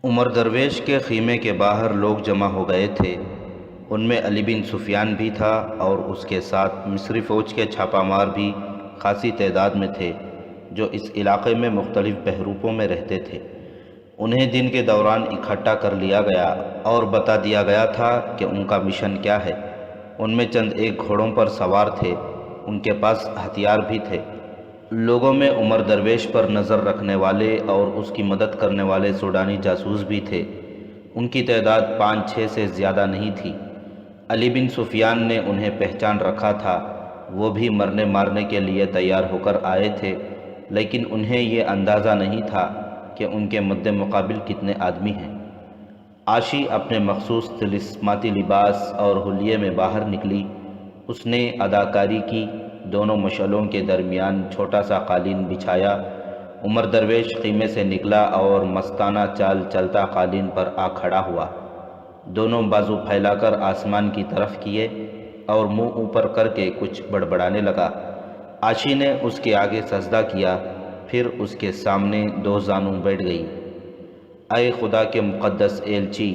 عمر درویش کے خیمے کے باہر لوگ جمع ہو گئے تھے۔ ان میں علی بن سفیان بھی تھا اور اس کے ساتھ مصری فوج کے چھاپہ مار بھی خاصی تعداد میں تھے، جو اس علاقے میں مختلف بحروپوں میں رہتے تھے۔ انہیں دن کے دوران اکٹھا کر لیا گیا اور بتا دیا گیا تھا کہ ان کا مشن کیا ہے۔ ان میں چند ایک گھوڑوں پر سوار تھے، ان کے پاس ہتھیار بھی تھے۔ لوگوں میں عمر درویش پر نظر رکھنے والے اور اس کی مدد کرنے والے سوڈانی جاسوس بھی تھے۔ ان کی تعداد 5-6 سے زیادہ نہیں تھی۔ علی بن سفیان نے انہیں پہچان رکھا تھا، وہ بھی مرنے مارنے کے لیے تیار ہو کر آئے تھے، لیکن انہیں یہ اندازہ نہیں تھا کہ ان کے مد مقابل کتنے آدمی ہیں۔ عاشی اپنے مخصوص طلسماتی لباس اور حلیے میں باہر نکلی۔ اس نے اداکاری کی، دونوں مشعلوں کے درمیان چھوٹا سا قالین بچھایا۔ عمر درویش خیمے سے نکلا اور مستانہ چال چلتا قالین پر آ کھڑا ہوا، دونوں بازو پھیلا کر آسمان کی طرف کیے اور منہ اوپر کر کے کچھ بڑبڑانے لگا۔ عاشی نے اس کے آگے سجدہ کیا، پھر اس کے سامنے 2 زانوں بیٹھ گئی۔ اے خدا کے مقدس ایلچی،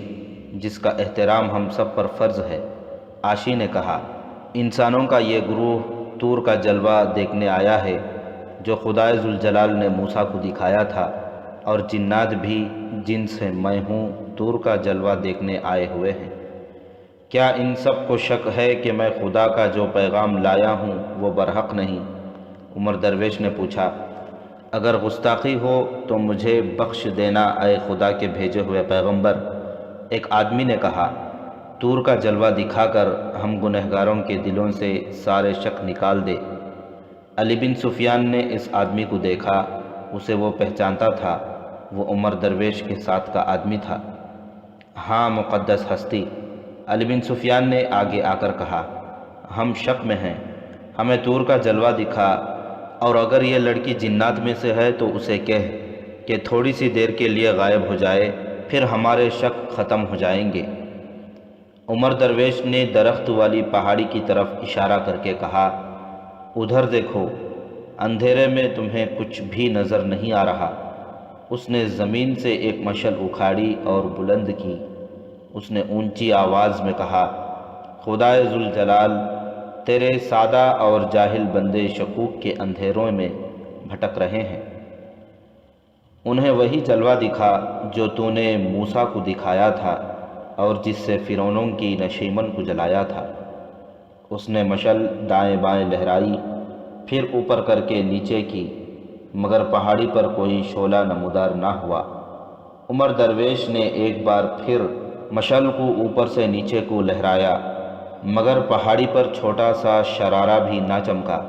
جس کا احترام ہم سب پر فرض ہے، عاشی نے کہا، انسانوں کا یہ گروہ طور کا جلوہ دیکھنے آیا ہے جو خدائے ذوالجلال نے موسیٰ کو دکھایا تھا، اور جنات بھی جن سے میں ہوں طور کا جلوہ دیکھنے آئے ہوئے ہیں۔ کیا ان سب کو شک ہے کہ میں خدا کا جو پیغام لایا ہوں وہ برحق نہیں؟ عمر درویش نے پوچھا، اگر گستاخی ہو تو مجھے بخش دینا اے خدا کے بھیجے ہوئے پیغمبر۔ ایک آدمی نے کہا، طور کا جلوہ دکھا کر ہم گنہگاروں کے دلوں سے سارے شک نکال دے۔ علی بن سفیان نے اس آدمی کو دیکھا، اسے وہ پہچانتا تھا، وہ عمر درویش کے ساتھ کا آدمی تھا۔ ہاں مقدس ہستی، علی بن سفیان نے آگے آ کر کہا، ہم شک میں ہیں، ہمیں طور کا جلوہ دکھا، اور اگر یہ لڑکی جنات میں سے ہے تو اسے کہہ کہ تھوڑی سی دیر کے لیے غائب ہو جائے، پھر ہمارے شک ختم ہو جائیں گے۔ عمر درویش نے درخت والی پہاڑی کی طرف اشارہ کر کے کہا، ادھر دیکھو، اندھیرے میں تمہیں کچھ بھی نظر نہیں آ رہا؟ اس نے زمین سے ایک مشعل اکھاڑی اور بلند کی۔ اس نے اونچی آواز میں کہا، خدائے ذوالجلال، تیرے سادہ اور جاہل بندے شکوک کے اندھیروں میں بھٹک رہے ہیں۔ انہیں وہی جلوہ دکھا جو تو نے موسیٰ کو دکھایا تھا اور جس سے فرعونوں کی نشیمن کو جلایا تھا۔ اس نے مشعل دائیں بائیں لہرائی، پھر اوپر کر کے نیچے کی، مگر پہاڑی پر کوئی شعلہ نمودار نہ ہوا۔ عمر درویش نے ایک بار پھر مشعل کو اوپر سے نیچے کو لہرایا، مگر پہاڑی پر چھوٹا سا شرارہ بھی نہ چمکا۔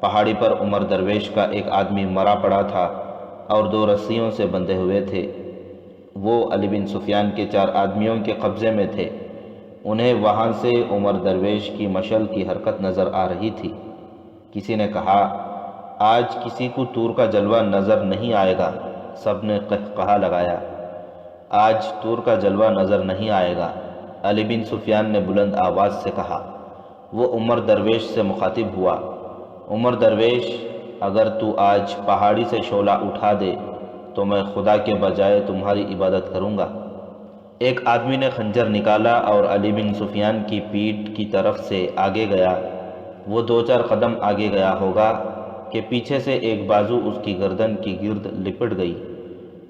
پہاڑی پر عمر درویش کا ایک آدمی مرا پڑا تھا اور 2 رسیوں سے بندھے ہوئے تھے۔ وہ علی بن سفیان کے 4 آدمیوں کے قبضے میں تھے۔ انہیں وہاں سے عمر درویش کی مشعل کی حرکت نظر آ رہی تھی۔ کسی نے کہا، آج کسی کو طور کا جلوہ نظر نہیں آئے گا۔ سب نے قہقہا لگایا، آج طور کا جلوہ نظر نہیں آئے گا۔ علی بن سفیان نے بلند آواز سے کہا۔ وہ عمر درویش سے مخاطب ہوا، عمر درویش، اگر تو آج پہاڑی سے شعلہ اٹھا دے تو میں خدا کے بجائے تمہاری عبادت کروں گا۔ ایک آدمی نے خنجر نکالا اور علی بن سفیان کی پیٹھ کی طرف سے آگے گیا۔ وہ 2-4 قدم آگے گیا ہوگا کہ پیچھے سے ایک بازو اس کی گردن کی گرد لپٹ گئی۔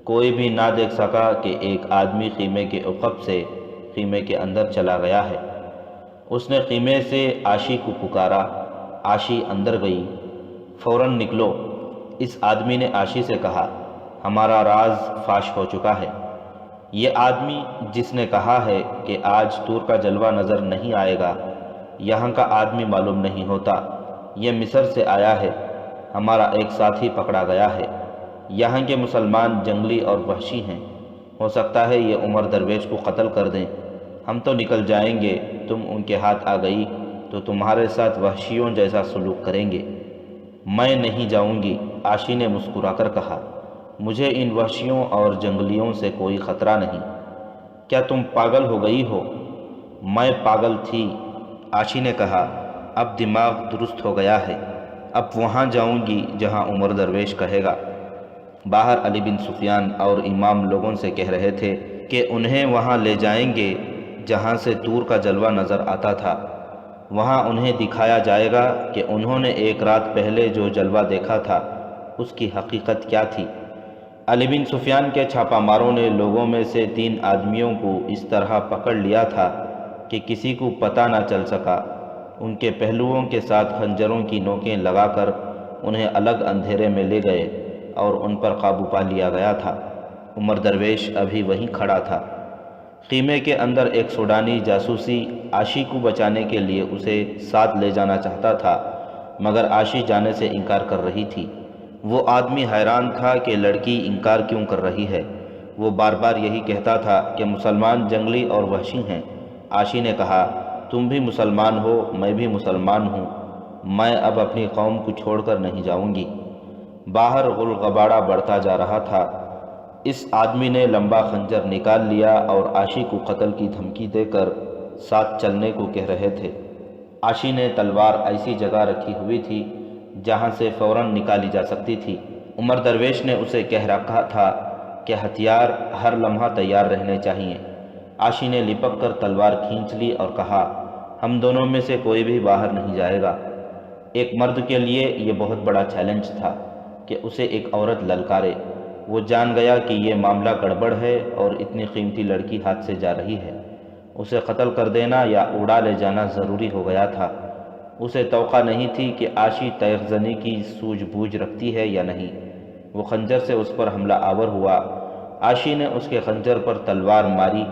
کوئی بھی نہ دیکھ سکا کہ ایک آدمی خیمے کے عقب سے خیمے کے اندر چلا گیا ہے۔ اس نے خیمے سے عاشی کو پکارا، عاشی اندر گئی۔ فوراً نکلو، اس آدمی نے عاشی سے کہا، ہمارا راز فاش ہو چکا ہے۔ یہ آدمی جس نے کہا ہے کہ آج طور کا جلوہ نظر نہیں آئے گا، یہاں کا آدمی معلوم نہیں ہوتا، یہ مصر سے آیا ہے، ہمارا ایک ساتھی پکڑا گیا ہے۔ یہاں کے مسلمان جنگلی اور وحشی ہیں، ہو سکتا ہے یہ عمر درویش کو قتل کر دیں۔ ہم تو نکل جائیں گے، تم ان کے ہاتھ آ گئی تو تمہارے ساتھ وحشیوں جیسا سلوک کریں گے۔ میں نہیں جاؤں گی، عاشی نے مسکرا کر کہا، مجھے ان وحشیوں اور جنگلیوں سے کوئی خطرہ نہیں۔ کیا تم پاگل ہو گئی ہو؟ میں پاگل تھی، عاشی نے کہا، اب دماغ درست ہو گیا ہے، اب وہاں جاؤں گی جہاں عمر درویش کہے گا۔ باہر علی بن سفیان اور امام لوگوں سے کہہ رہے تھے کہ انہیں وہاں لے جائیں گے جہاں سے طور کا جلوہ نظر آتا تھا۔ وہاں انہیں دکھایا جائے گا کہ انہوں نے ایک رات پہلے جو جلوہ دیکھا تھا اس کی حقیقت کیا تھی۔ علی بن سفیان کے چھاپا ماروں نے لوگوں میں سے 3 آدمیوں کو اس طرح پکڑ لیا تھا کہ کسی کو پتہ نہ چل سکا۔ ان کے پہلوؤں کے ساتھ خنجروں کی نوکیں لگا کر انہیں الگ اندھیرے میں لے گئے اور ان پر قابو پا لیا گیا تھا۔ عمر درویش ابھی وہیں کھڑا تھا۔ خیمے کے اندر ایک سوڈانی جاسوسی عاشی کو بچانے کے لیے اسے ساتھ لے جانا چاہتا تھا، مگر عاشی جانے سے انکار کر رہی تھی۔ وہ آدمی حیران تھا کہ لڑکی انکار کیوں کر رہی ہے۔ وہ بار بار یہی کہتا تھا کہ مسلمان جنگلی اور وحشی ہیں۔ عاشی نے کہا، تم بھی مسلمان ہو، میں بھی مسلمان ہوں، میں اب اپنی قوم کو چھوڑ کر نہیں جاؤں گی۔ باہر غل غبارہ بڑھتا جا رہا تھا۔ اس آدمی نے لمبا خنجر نکال لیا اور عاشی کو قتل کی دھمکی دے کر ساتھ چلنے کو کہہ رہے تھے۔ عاشی نے تلوار ایسی جگہ رکھی ہوئی تھی جہاں سے فوراً نکالی جا سکتی تھی۔ عمر درویش نے اسے کہہ رکھا تھا کہ ہتھیار ہر لمحہ تیار رہنے چاہیے۔ عاشی نے لپک کر تلوار کھینچ لی اور کہا، ہم دونوں میں سے کوئی بھی باہر نہیں جائے گا۔ ایک مرد کے لیے یہ بہت بڑا چیلنج تھا کہ اسے ایک عورت للکارے۔ وہ جان گیا کہ یہ معاملہ گڑبڑ ہے اور اتنی قیمتی لڑکی ہاتھ سے جا رہی ہے۔ اسے قتل کر دینا یا اڑا لے جانا ضروری ہو گیا تھا۔ اسے توقع نہیں تھی کہ عاشی تیغ زنی کی سوجھ بوجھ رکھتی ہے یا نہیں۔ وہ خنجر سے اس پر حملہ آور ہوا۔ عاشی نے اس کے خنجر پر تلوار ماری۔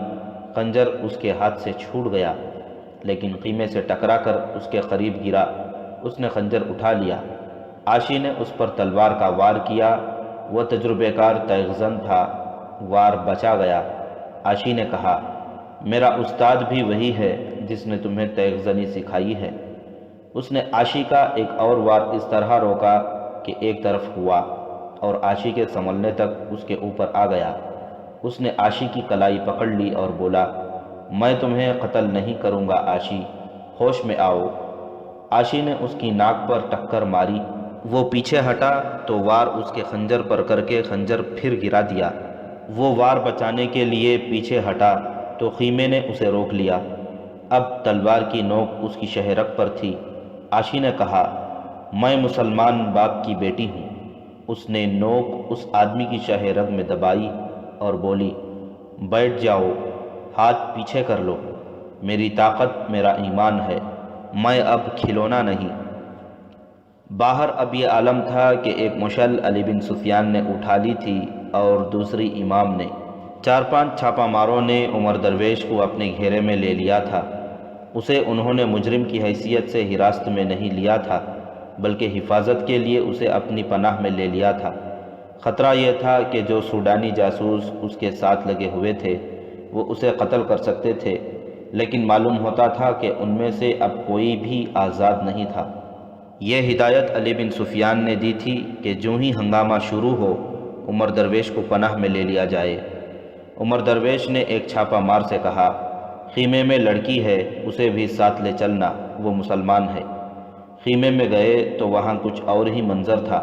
خنجر اس کے ہاتھ سے چھوٹ گیا، لیکن خیمے سے ٹکرا کر اس کے قریب گرا۔ اس نے خنجر اٹھا لیا۔ عاشی نے اس پر تلوار کا وار کیا۔ وہ تجربہ کار تیغ زن تھا، وار بچا گیا۔ عاشی نے کہا، میرا استاد بھی وہی ہے جس نے تمہیں تیغ زنی سکھائی ہے۔ اس نے عاشی کا ایک اور وار اس طرح روکا کہ ایک طرف ہوا اور عاشی کے سنبھلنے تک اس کے اوپر آ گیا۔ اس نے عاشی کی کلائی پکڑ لی اور بولا، میں تمہیں قتل نہیں کروں گا عاشی، ہوش میں آؤ۔ عاشی نے اس کی ناک پر ٹکر ماری۔ وہ پیچھے ہٹا تو وار اس کے خنجر پر کر کے خنجر پھر گرا دیا۔ وہ وار بچانے کے لیے پیچھے ہٹا تو خیمے نے اسے روک لیا۔ اب تلوار کی نوک اس کی شہرک پر تھی۔ عاشی نے کہا، میں مسلمان باپ کی بیٹی ہوں۔ اس نے نوک اس آدمی کی شاہ رگ میں دبائی اور بولی، بیٹھ جاؤ، ہاتھ پیچھے کر لو، میری طاقت میرا ایمان ہے، میں اب کھلونا نہیں۔ باہر اب یہ عالم تھا کہ ایک مشعل علی بن سفیان نے اٹھا لی تھی اور دوسری امام نے۔ 4-5 چھاپا ماروں نے عمر درویش کو اپنے گھیرے میں لے لیا تھا۔ اسے انہوں نے مجرم کی حیثیت سے حراست میں نہیں لیا تھا، بلکہ حفاظت کے لیے اسے اپنی پناہ میں لے لیا تھا۔ خطرہ یہ تھا کہ جو سوڈانی جاسوس اس کے ساتھ لگے ہوئے تھے وہ اسے قتل کر سکتے تھے، لیکن معلوم ہوتا تھا کہ ان میں سے اب کوئی بھی آزاد نہیں تھا۔ یہ ہدایت علی بن سفیان نے دی تھی کہ جو ہی ہنگامہ شروع ہو عمر درویش کو پناہ میں لے لیا جائے۔ عمر درویش نے ایک چھاپا مار سے کہا، خیمے میں لڑکی ہے، اسے بھی ساتھ لے چلنا، وہ مسلمان ہے۔ خیمے میں گئے تو وہاں کچھ اور ہی منظر تھا۔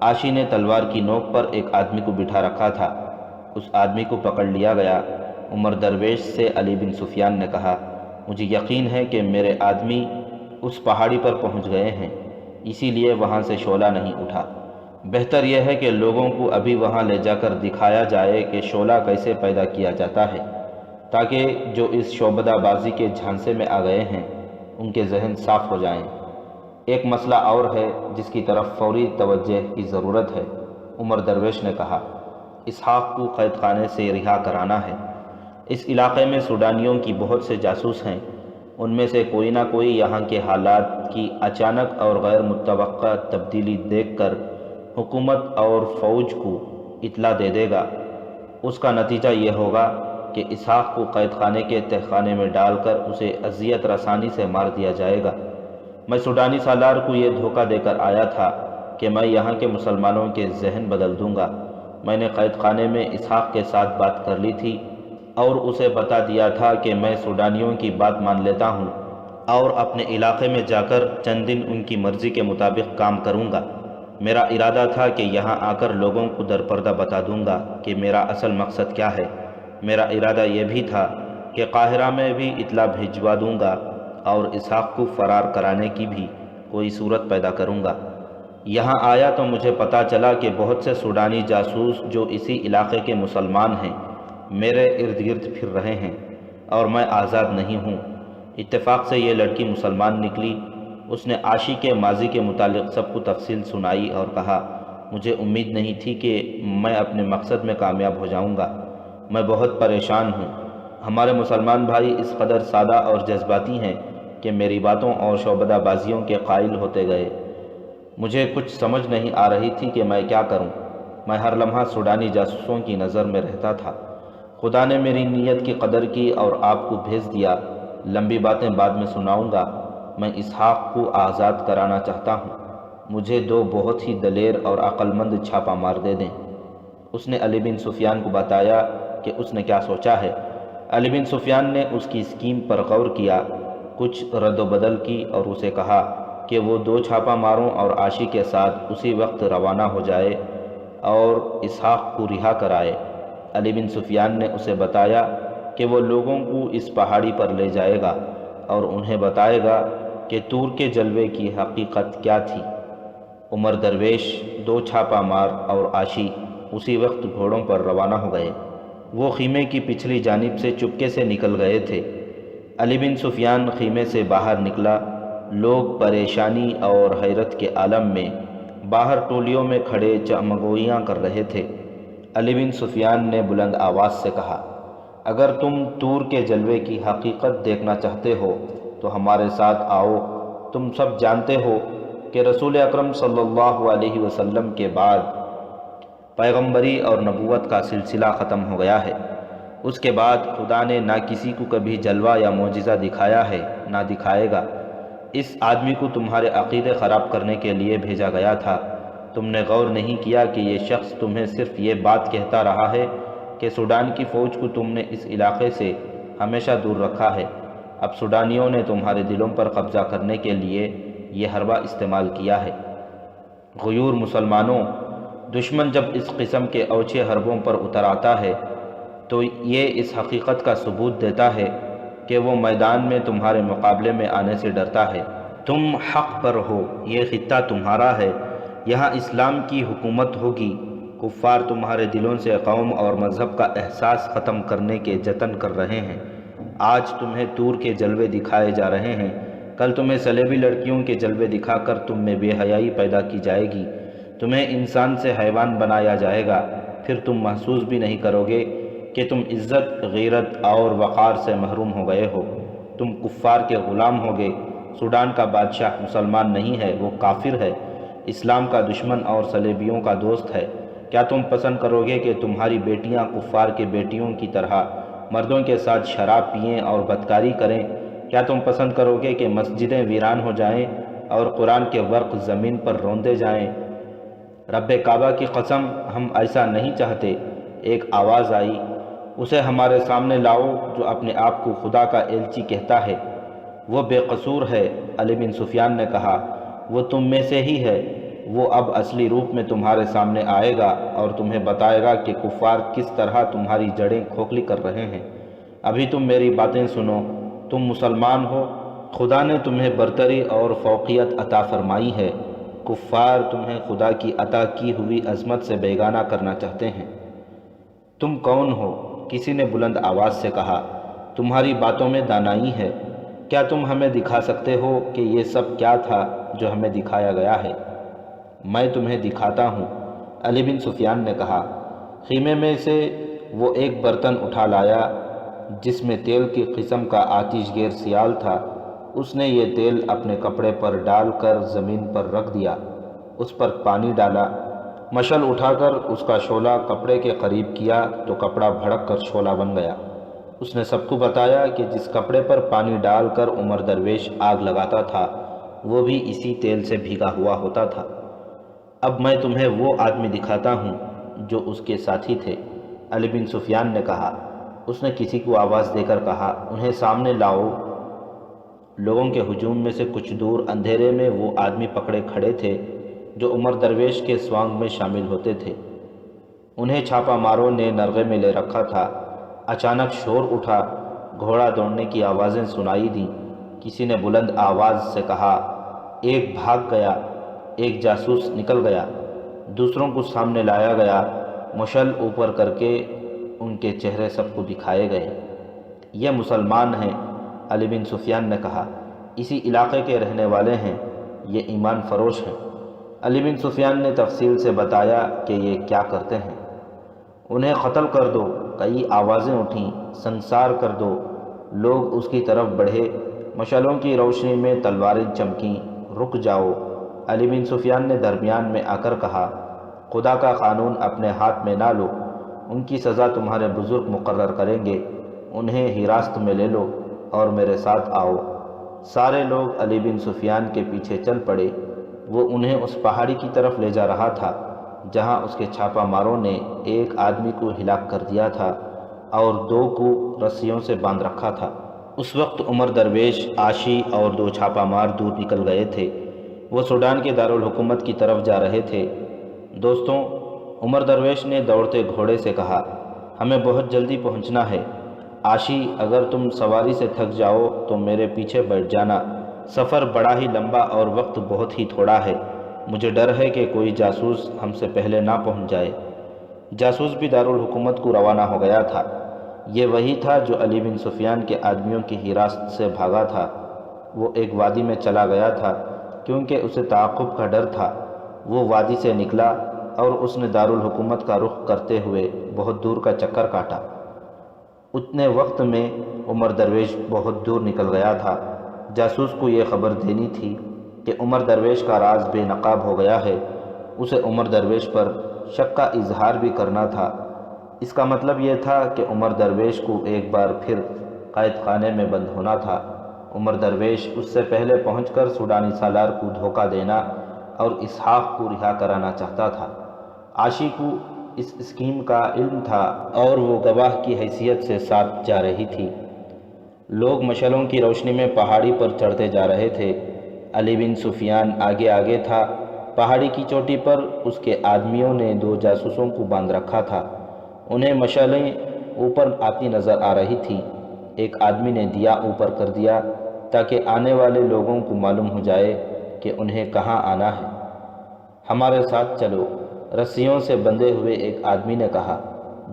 عاشی نے تلوار کی نوک پر ایک آدمی کو بٹھا رکھا تھا۔ اس آدمی کو پکڑ لیا گیا۔ عمر درویش سے علی بن سفیان نے کہا، مجھے یقین ہے کہ میرے آدمی اس پہاڑی پر پہنچ گئے ہیں، اسی لیے وہاں سے شعلہ نہیں اٹھا۔ بہتر یہ ہے کہ لوگوں کو ابھی وہاں لے جا کر دکھایا جائے کہ شعلہ کیسے پیدا کیا جاتا ہے، تاکہ جو اس شعبدہ بازی کے جھانسے میں آ گئے ہیں ان کے ذہن صاف ہو جائیں۔ ایک مسئلہ اور ہے جس کی طرف فوری توجہ کی ضرورت ہے، عمر درویش نے کہا، اسحاق کو قید خانے سے رہا کرانا ہے۔ اس علاقے میں سوڈانیوں کی بہت سے جاسوس ہیں، ان میں سے کوئی نہ کوئی یہاں کے حالات کی اچانک اور غیر متوقع تبدیلی دیکھ کر حکومت اور فوج کو اطلاع دے دے گا۔ اس کا نتیجہ یہ ہوگا کہ اسحاق کو قید خانے کے تہ خانے میں ڈال کر اسے اذیت رسانی سے مار دیا جائے گا۔ میں سوڈانی سالار کو یہ دھوکہ دے کر آیا تھا کہ میں یہاں کے مسلمانوں کے ذہن بدل دوں گا۔ میں نے قید خانے میں اسحاق کے ساتھ بات کر لی تھی اور اسے بتا دیا تھا کہ میں سوڈانیوں کی بات مان لیتا ہوں اور اپنے علاقے میں جا کر چند دن ان کی مرضی کے مطابق کام کروں گا۔ میرا ارادہ تھا کہ یہاں آ کر لوگوں کو درپردہ بتا دوں گا کہ میرا اصل مقصد کیا ہے۔ میرا ارادہ یہ بھی تھا کہ قاہرہ میں بھی اطلاع بھجوا دوں گا اور اسحاق کو فرار کرانے کی بھی کوئی صورت پیدا کروں گا۔ یہاں آیا تو مجھے پتہ چلا کہ بہت سے سوڈانی جاسوس جو اسی علاقے کے مسلمان ہیں میرے ارد گرد پھر رہے ہیں اور میں آزاد نہیں ہوں۔ اتفاق سے یہ لڑکی مسلمان نکلی۔ اس نے عاشی کے ماضی کے متعلق سب کو تفصیل سنائی اور کہا، مجھے امید نہیں تھی کہ میں اپنے مقصد میں کامیاب ہو جاؤں گا۔ میں بہت پریشان ہوں۔ ہمارے مسلمان بھائی اس قدر سادہ اور جذباتی ہیں کہ میری باتوں اور شعبدہ بازیوں کے قائل ہوتے گئے۔ مجھے کچھ سمجھ نہیں آ رہی تھی کہ میں کیا کروں۔ میں ہر لمحہ سوڈانی جاسوسوں کی نظر میں رہتا تھا۔ خدا نے میری نیت کی قدر کی اور آپ کو بھیج دیا۔ لمبی باتیں بعد میں سناؤں گا۔ میں اسحاق کو آزاد کرانا چاہتا ہوں۔ مجھے دو بہت ہی دلیر اور عقل مند چھاپا مار دے دیں۔ اس نے علی بن سفیان کو بتایا کہ اس نے کیا سوچا ہے۔ علی بن سفیان نے اس کی اسکیم پر غور کیا، کچھ رد و بدل کی اور اسے کہا کہ وہ دو چھاپا ماروں اور عاشی کے ساتھ اسی وقت روانہ ہو جائے اور اسحاق کو رہا کرائے۔ علی بن سفیان نے اسے بتایا کہ وہ لوگوں کو اس پہاڑی پر لے جائے گا اور انہیں بتائے گا کہ طور کے جلوے کی حقیقت کیا تھی۔ عمر درویش، دو چھاپا مار اور عاشی اسی وقت گھوڑوں پر روانہ ہو گئے۔ وہ خیمے کی پچھلی جانب سے چپکے سے نکل گئے تھے۔ علی بن سفیان خیمے سے باہر نکلا۔ لوگ پریشانی اور حیرت کے عالم میں باہر ٹولیوں میں کھڑے چمگوئیاں کر رہے تھے۔ علی بن سفیان نے بلند آواز سے کہا، اگر تم طور کے جلوے کی حقیقت دیکھنا چاہتے ہو تو ہمارے ساتھ آؤ۔ تم سب جانتے ہو کہ رسول اکرم صلی اللہ علیہ وسلم کے بعد پیغمبری اور نبوت کا سلسلہ ختم ہو گیا ہے۔ اس کے بعد خدا نے نہ کسی کو کبھی جلوہ یا معجزہ دکھایا ہے نہ دکھائے گا۔ اس آدمی کو تمہارے عقیدے خراب کرنے کے لیے بھیجا گیا تھا۔ تم نے غور نہیں کیا کہ یہ شخص تمہیں صرف یہ بات کہتا رہا ہے کہ سوڈان کی فوج کو تم نے اس علاقے سے ہمیشہ دور رکھا ہے۔ اب سوڈانیوں نے تمہارے دلوں پر قبضہ کرنے کے لیے یہ حربہ استعمال کیا ہے۔ غیور مسلمانوں، دشمن جب اس قسم کے اوچھے حربوں پر اتر آتا ہے تو یہ اس حقیقت کا ثبوت دیتا ہے کہ وہ میدان میں تمہارے مقابلے میں آنے سے ڈرتا ہے۔ تم حق پر ہو، یہ خطہ تمہارا ہے، یہاں اسلام کی حکومت ہوگی۔ کفار تمہارے دلوں سے قوم اور مذہب کا احساس ختم کرنے کے جتن کر رہے ہیں۔ آج تمہیں طور کے جلوے دکھائے جا رہے ہیں، کل تمہیں صلیبی لڑکیوں کے جلوے دکھا کر تم میں بے حیائی پیدا کی جائے گی، تمہیں انسان سے حیوان بنایا جائے گا، پھر تم محسوس بھی نہیں کرو گے کہ تم عزت، غیرت اور وقار سے محروم ہو گئے ہو۔ تم کفار کے غلام ہوگے۔ سوڈان کا بادشاہ مسلمان نہیں ہے، وہ کافر ہے، اسلام کا دشمن اور صلیبیوں کا دوست ہے۔ کیا تم پسند کرو گے کہ تمہاری بیٹیاں کفار کے بیٹیوں کی طرح مردوں کے ساتھ شراب پئیں اور بدکاری کریں؟ کیا تم پسند کرو گے کہ مسجدیں ویران ہو جائیں اور قرآن کے ورق زمین پر روندے جائیں؟ رب کعبہ کی قسم، ہم ایسا نہیں چاہتے۔ ایک آواز آئی، اسے ہمارے سامنے لاؤ جو اپنے آپ کو خدا کا ایلچی کہتا ہے۔ وہ بے قصور ہے، علی بن سفیان نے کہا، وہ تم میں سے ہی ہے۔ وہ اب اصلی روپ میں تمہارے سامنے آئے گا اور تمہیں بتائے گا کہ کفار کس طرح تمہاری جڑیں کھوکھلی کر رہے ہیں۔ ابھی تم میری باتیں سنو۔ تم مسلمان ہو، خدا نے تمہیں برتری اور فوقیت عطا فرمائی ہے۔ کفار تمہیں خدا کی عطا کی ہوئی عظمت سے بیگانہ کرنا چاہتے ہیں۔ تم کون ہو؟ کسی نے بلند آواز سے کہا، تمہاری باتوں میں دانائی ہے۔ کیا تم ہمیں دکھا سکتے ہو کہ یہ سب کیا تھا جو ہمیں دکھایا گیا ہے؟ میں تمہیں دکھاتا ہوں، علی بن سفیان نے کہا۔ خیمے میں سے وہ ایک برتن اٹھا لایا جس میں تیل کی قسم کا آتش گیر سیال تھا۔ اس نے یہ تیل اپنے کپڑے پر ڈال کر زمین پر رکھ دیا، اس پر پانی ڈالا، مشعل اٹھا کر اس کا شعلہ کپڑے کے قریب کیا تو کپڑا بھڑک کر شعلہ بن گیا۔ اس نے سب کو بتایا کہ جس کپڑے پر پانی ڈال کر عمر درویش آگ لگاتا تھا وہ بھی اسی تیل سے بھیگا ہوا ہوتا تھا۔ اب میں تمہیں وہ آدمی دکھاتا ہوں جو اس کے ساتھی تھے، علی بن سفیان نے کہا۔ اس نے کسی کو آواز دے کر کہا، انہیں سامنے لاؤ۔ لوگوں کے ہجوم میں سے کچھ دور اندھیرے میں وہ آدمی پکڑے کھڑے تھے جو عمر درویش کے سوانگ میں شامل ہوتے تھے۔ انہیں چھاپا ماروں نے نرغے میں لے رکھا تھا۔ اچانک شور اٹھا، گھوڑا دوڑنے کی آوازیں سنائی دیں۔ کسی نے بلند آواز سے کہا، ایک بھاگ گیا، ایک جاسوس نکل گیا۔ دوسروں کو سامنے لایا گیا، مشعل اوپر کر کے ان کے چہرے سب کو دکھائے گئے۔ یہ مسلمان ہیں، علی بن سفیان نے کہا، اسی علاقے کے رہنے والے ہیں، یہ ایمان فروش ہیں۔ علی بن سفیان نے تفصیل سے بتایا کہ یہ کیا کرتے ہیں۔ انہیں قتل کر دو، کئی آوازیں اٹھیں، سنسار کر دو۔ لوگ اس کی طرف بڑھے، مشعلوں کی روشنی میں تلواریں چمکیں، رک جاؤ۔ علی بن سفیان نے درمیان میں آ کر کہا، خدا کا قانون اپنے ہاتھ میں نہ لو، ان کی سزا تمہارے بزرگ مقرر کریں گے، انہیں حراست میں لے لو اور میرے ساتھ آؤ۔ سارے لوگ علی بن سفیان کے پیچھے چل پڑے۔ وہ انہیں اس پہاڑی کی طرف لے جا رہا تھا جہاں اس کے چھاپا ماروں نے ایک آدمی کو ہلاک کر دیا تھا اور 2 کو رسیوں سے باندھ رکھا تھا۔ اس وقت عمر درویش، عاشی اور 2 چھاپا مار دور نکل گئے تھے۔ وہ سوڈان کے دارالحکومت کی طرف جا رہے تھے۔ دوستوں، عمر درویش نے دوڑتے گھوڑے سے کہا، ہمیں بہت جلدی پہنچنا ہے۔ عاشی، اگر تم سواری سے تھک جاؤ تو میرے پیچھے بیٹھ جانا، سفر بڑا ہی لمبا اور وقت بہت ہی تھوڑا ہے، مجھے ڈر ہے کہ کوئی جاسوس ہم سے پہلے نہ پہنچ جائے۔ جاسوس بھی دارالحکومت کو روانہ ہو گیا تھا۔ یہ وہی تھا جو علی بن سفیان کے آدمیوں کی حراست سے بھاگا تھا۔ وہ ایک وادی میں چلا گیا تھا کیونکہ اسے تعاقب کا ڈر تھا۔ وہ وادی سے نکلا اور اس نے دارالحکومت کا رخ کرتے ہوئے بہت دور کا چکر کاٹا۔ اتنے وقت میں عمر درویش بہت دور نکل گیا تھا۔ جاسوس کو یہ خبر دینی تھی کہ عمر درویش کا راز بے نقاب ہو گیا ہے۔ اسے عمر درویش پر شک کا اظہار بھی کرنا تھا۔ اس کا مطلب یہ تھا کہ عمر درویش کو ایک بار پھر قید خانے میں بند ہونا تھا۔ عمر درویش اس سے پہلے پہنچ کر سوڈانی سالار کو دھوکہ دینا اور اسحاق کو رہا کرانا چاہتا تھا۔ عاشی کو اس اسکیم کا علم تھا اور وہ گواہ کی حیثیت سے ساتھ جا رہی تھی۔ لوگ مشعلوں کی روشنی میں پہاڑی پر چڑھتے جا رہے تھے۔ علی بن سفیان آگے آگے تھا۔ پہاڑی کی چوٹی پر اس کے آدمیوں نے 2 جاسوسوں کو باندھ رکھا تھا۔ انہیں مشعلیں اوپر آتی نظر آ رہی تھیں۔ ایک آدمی نے دیا اوپر کر دیا تاکہ آنے والے لوگوں کو معلوم ہو جائے کہ انہیں کہاں آنا ہے۔ ہمارے ساتھ چلو، رسیوں سے بندھے ہوئے ایک آدمی نے کہا،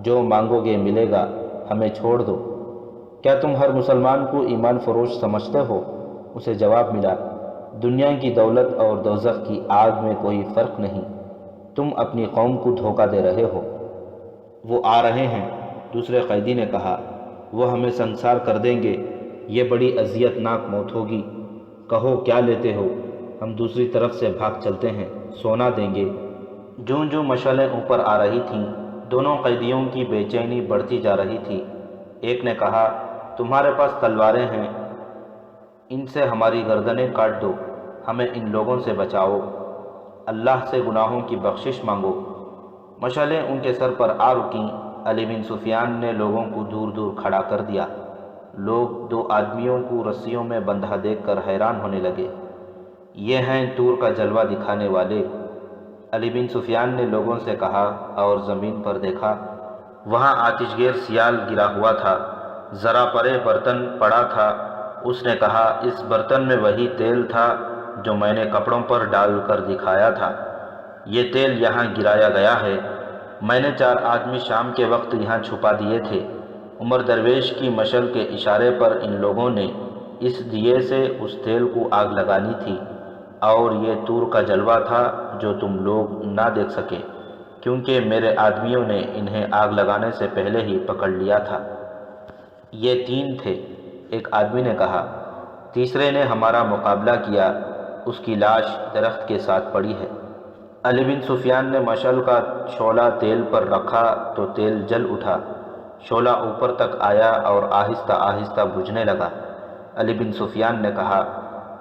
جو مانگو گے ملے گا، ہمیں چھوڑ دو۔ کیا تم ہر مسلمان کو ایمان فروش سمجھتے ہو؟ اسے جواب ملا، دنیا کی دولت اور دوزخ کی آگ میں کوئی فرق نہیں، تم اپنی قوم کو دھوکہ دے رہے ہو۔ وہ آ رہے ہیں، دوسرے قیدی نے کہا، وہ ہمیں سنسار کر دیں گے، یہ بڑی اذیت ناک موت ہوگی۔ کہو کیا لیتے ہو، ہم دوسری طرف سے بھاگ چلتے ہیں، سونا دیں گے۔ جوں جوں مشعلیں اوپر آ رہی تھیں، دونوں قیدیوں کی بے چینی بڑھتی جا رہی تھی۔ ایک نے کہا، تمہارے پاس تلواریں ہیں، ان سے ہماری گردنیں کاٹ دو، ہمیں ان لوگوں سے بچاؤ، اللہ سے گناہوں کی بخشش مانگو۔ مشعلیں ان کے سر پر آ رکیں۔ علی بن سفیان نے لوگوں کو دور دور کھڑا کر دیا۔ لوگ 2 آدمیوں کو رسیوں میں بندھا دیکھ کر حیران ہونے لگے۔ یہ ہیں طور کا جلوہ دکھانے والے، علی بن سفیان نے لوگوں سے کہا اور زمین پر دیکھا۔ وہاں آتش گیر سیال گرا ہوا تھا، ذرا پرے برتن پڑا تھا۔ اس نے کہا، اس برتن میں وہی تیل تھا جو میں نے کپڑوں پر ڈال کر دکھایا تھا، یہ تیل یہاں گرایا گیا ہے، میں نے 4 آدمی شام کے وقت یہاں چھپا دیے تھے۔ عمر درویش کی مشعل کے اشارے پر ان لوگوں نے اس دیے سے اس تیل کو آگ لگانی تھی، اور یہ طور کا جلوہ تھا جو تم لوگ نہ دیکھ سکے، کیونکہ میرے آدمیوں نے انہیں آگ لگانے سے پہلے ہی پکڑ لیا تھا۔ یہ 3 تھے، ایک آدمی نے کہا۔ تیسرے نے ہمارا مقابلہ کیا، اس کی لاش درخت کے ساتھ پڑی ہے۔ علی بن سفیان نے مشعل کا شعلہ تیل پر رکھا تو تیل جل اٹھا، شعلہ اوپر تک آیا اور آہستہ آہستہ بجھنے لگا۔ علی بن سفیان نے کہا،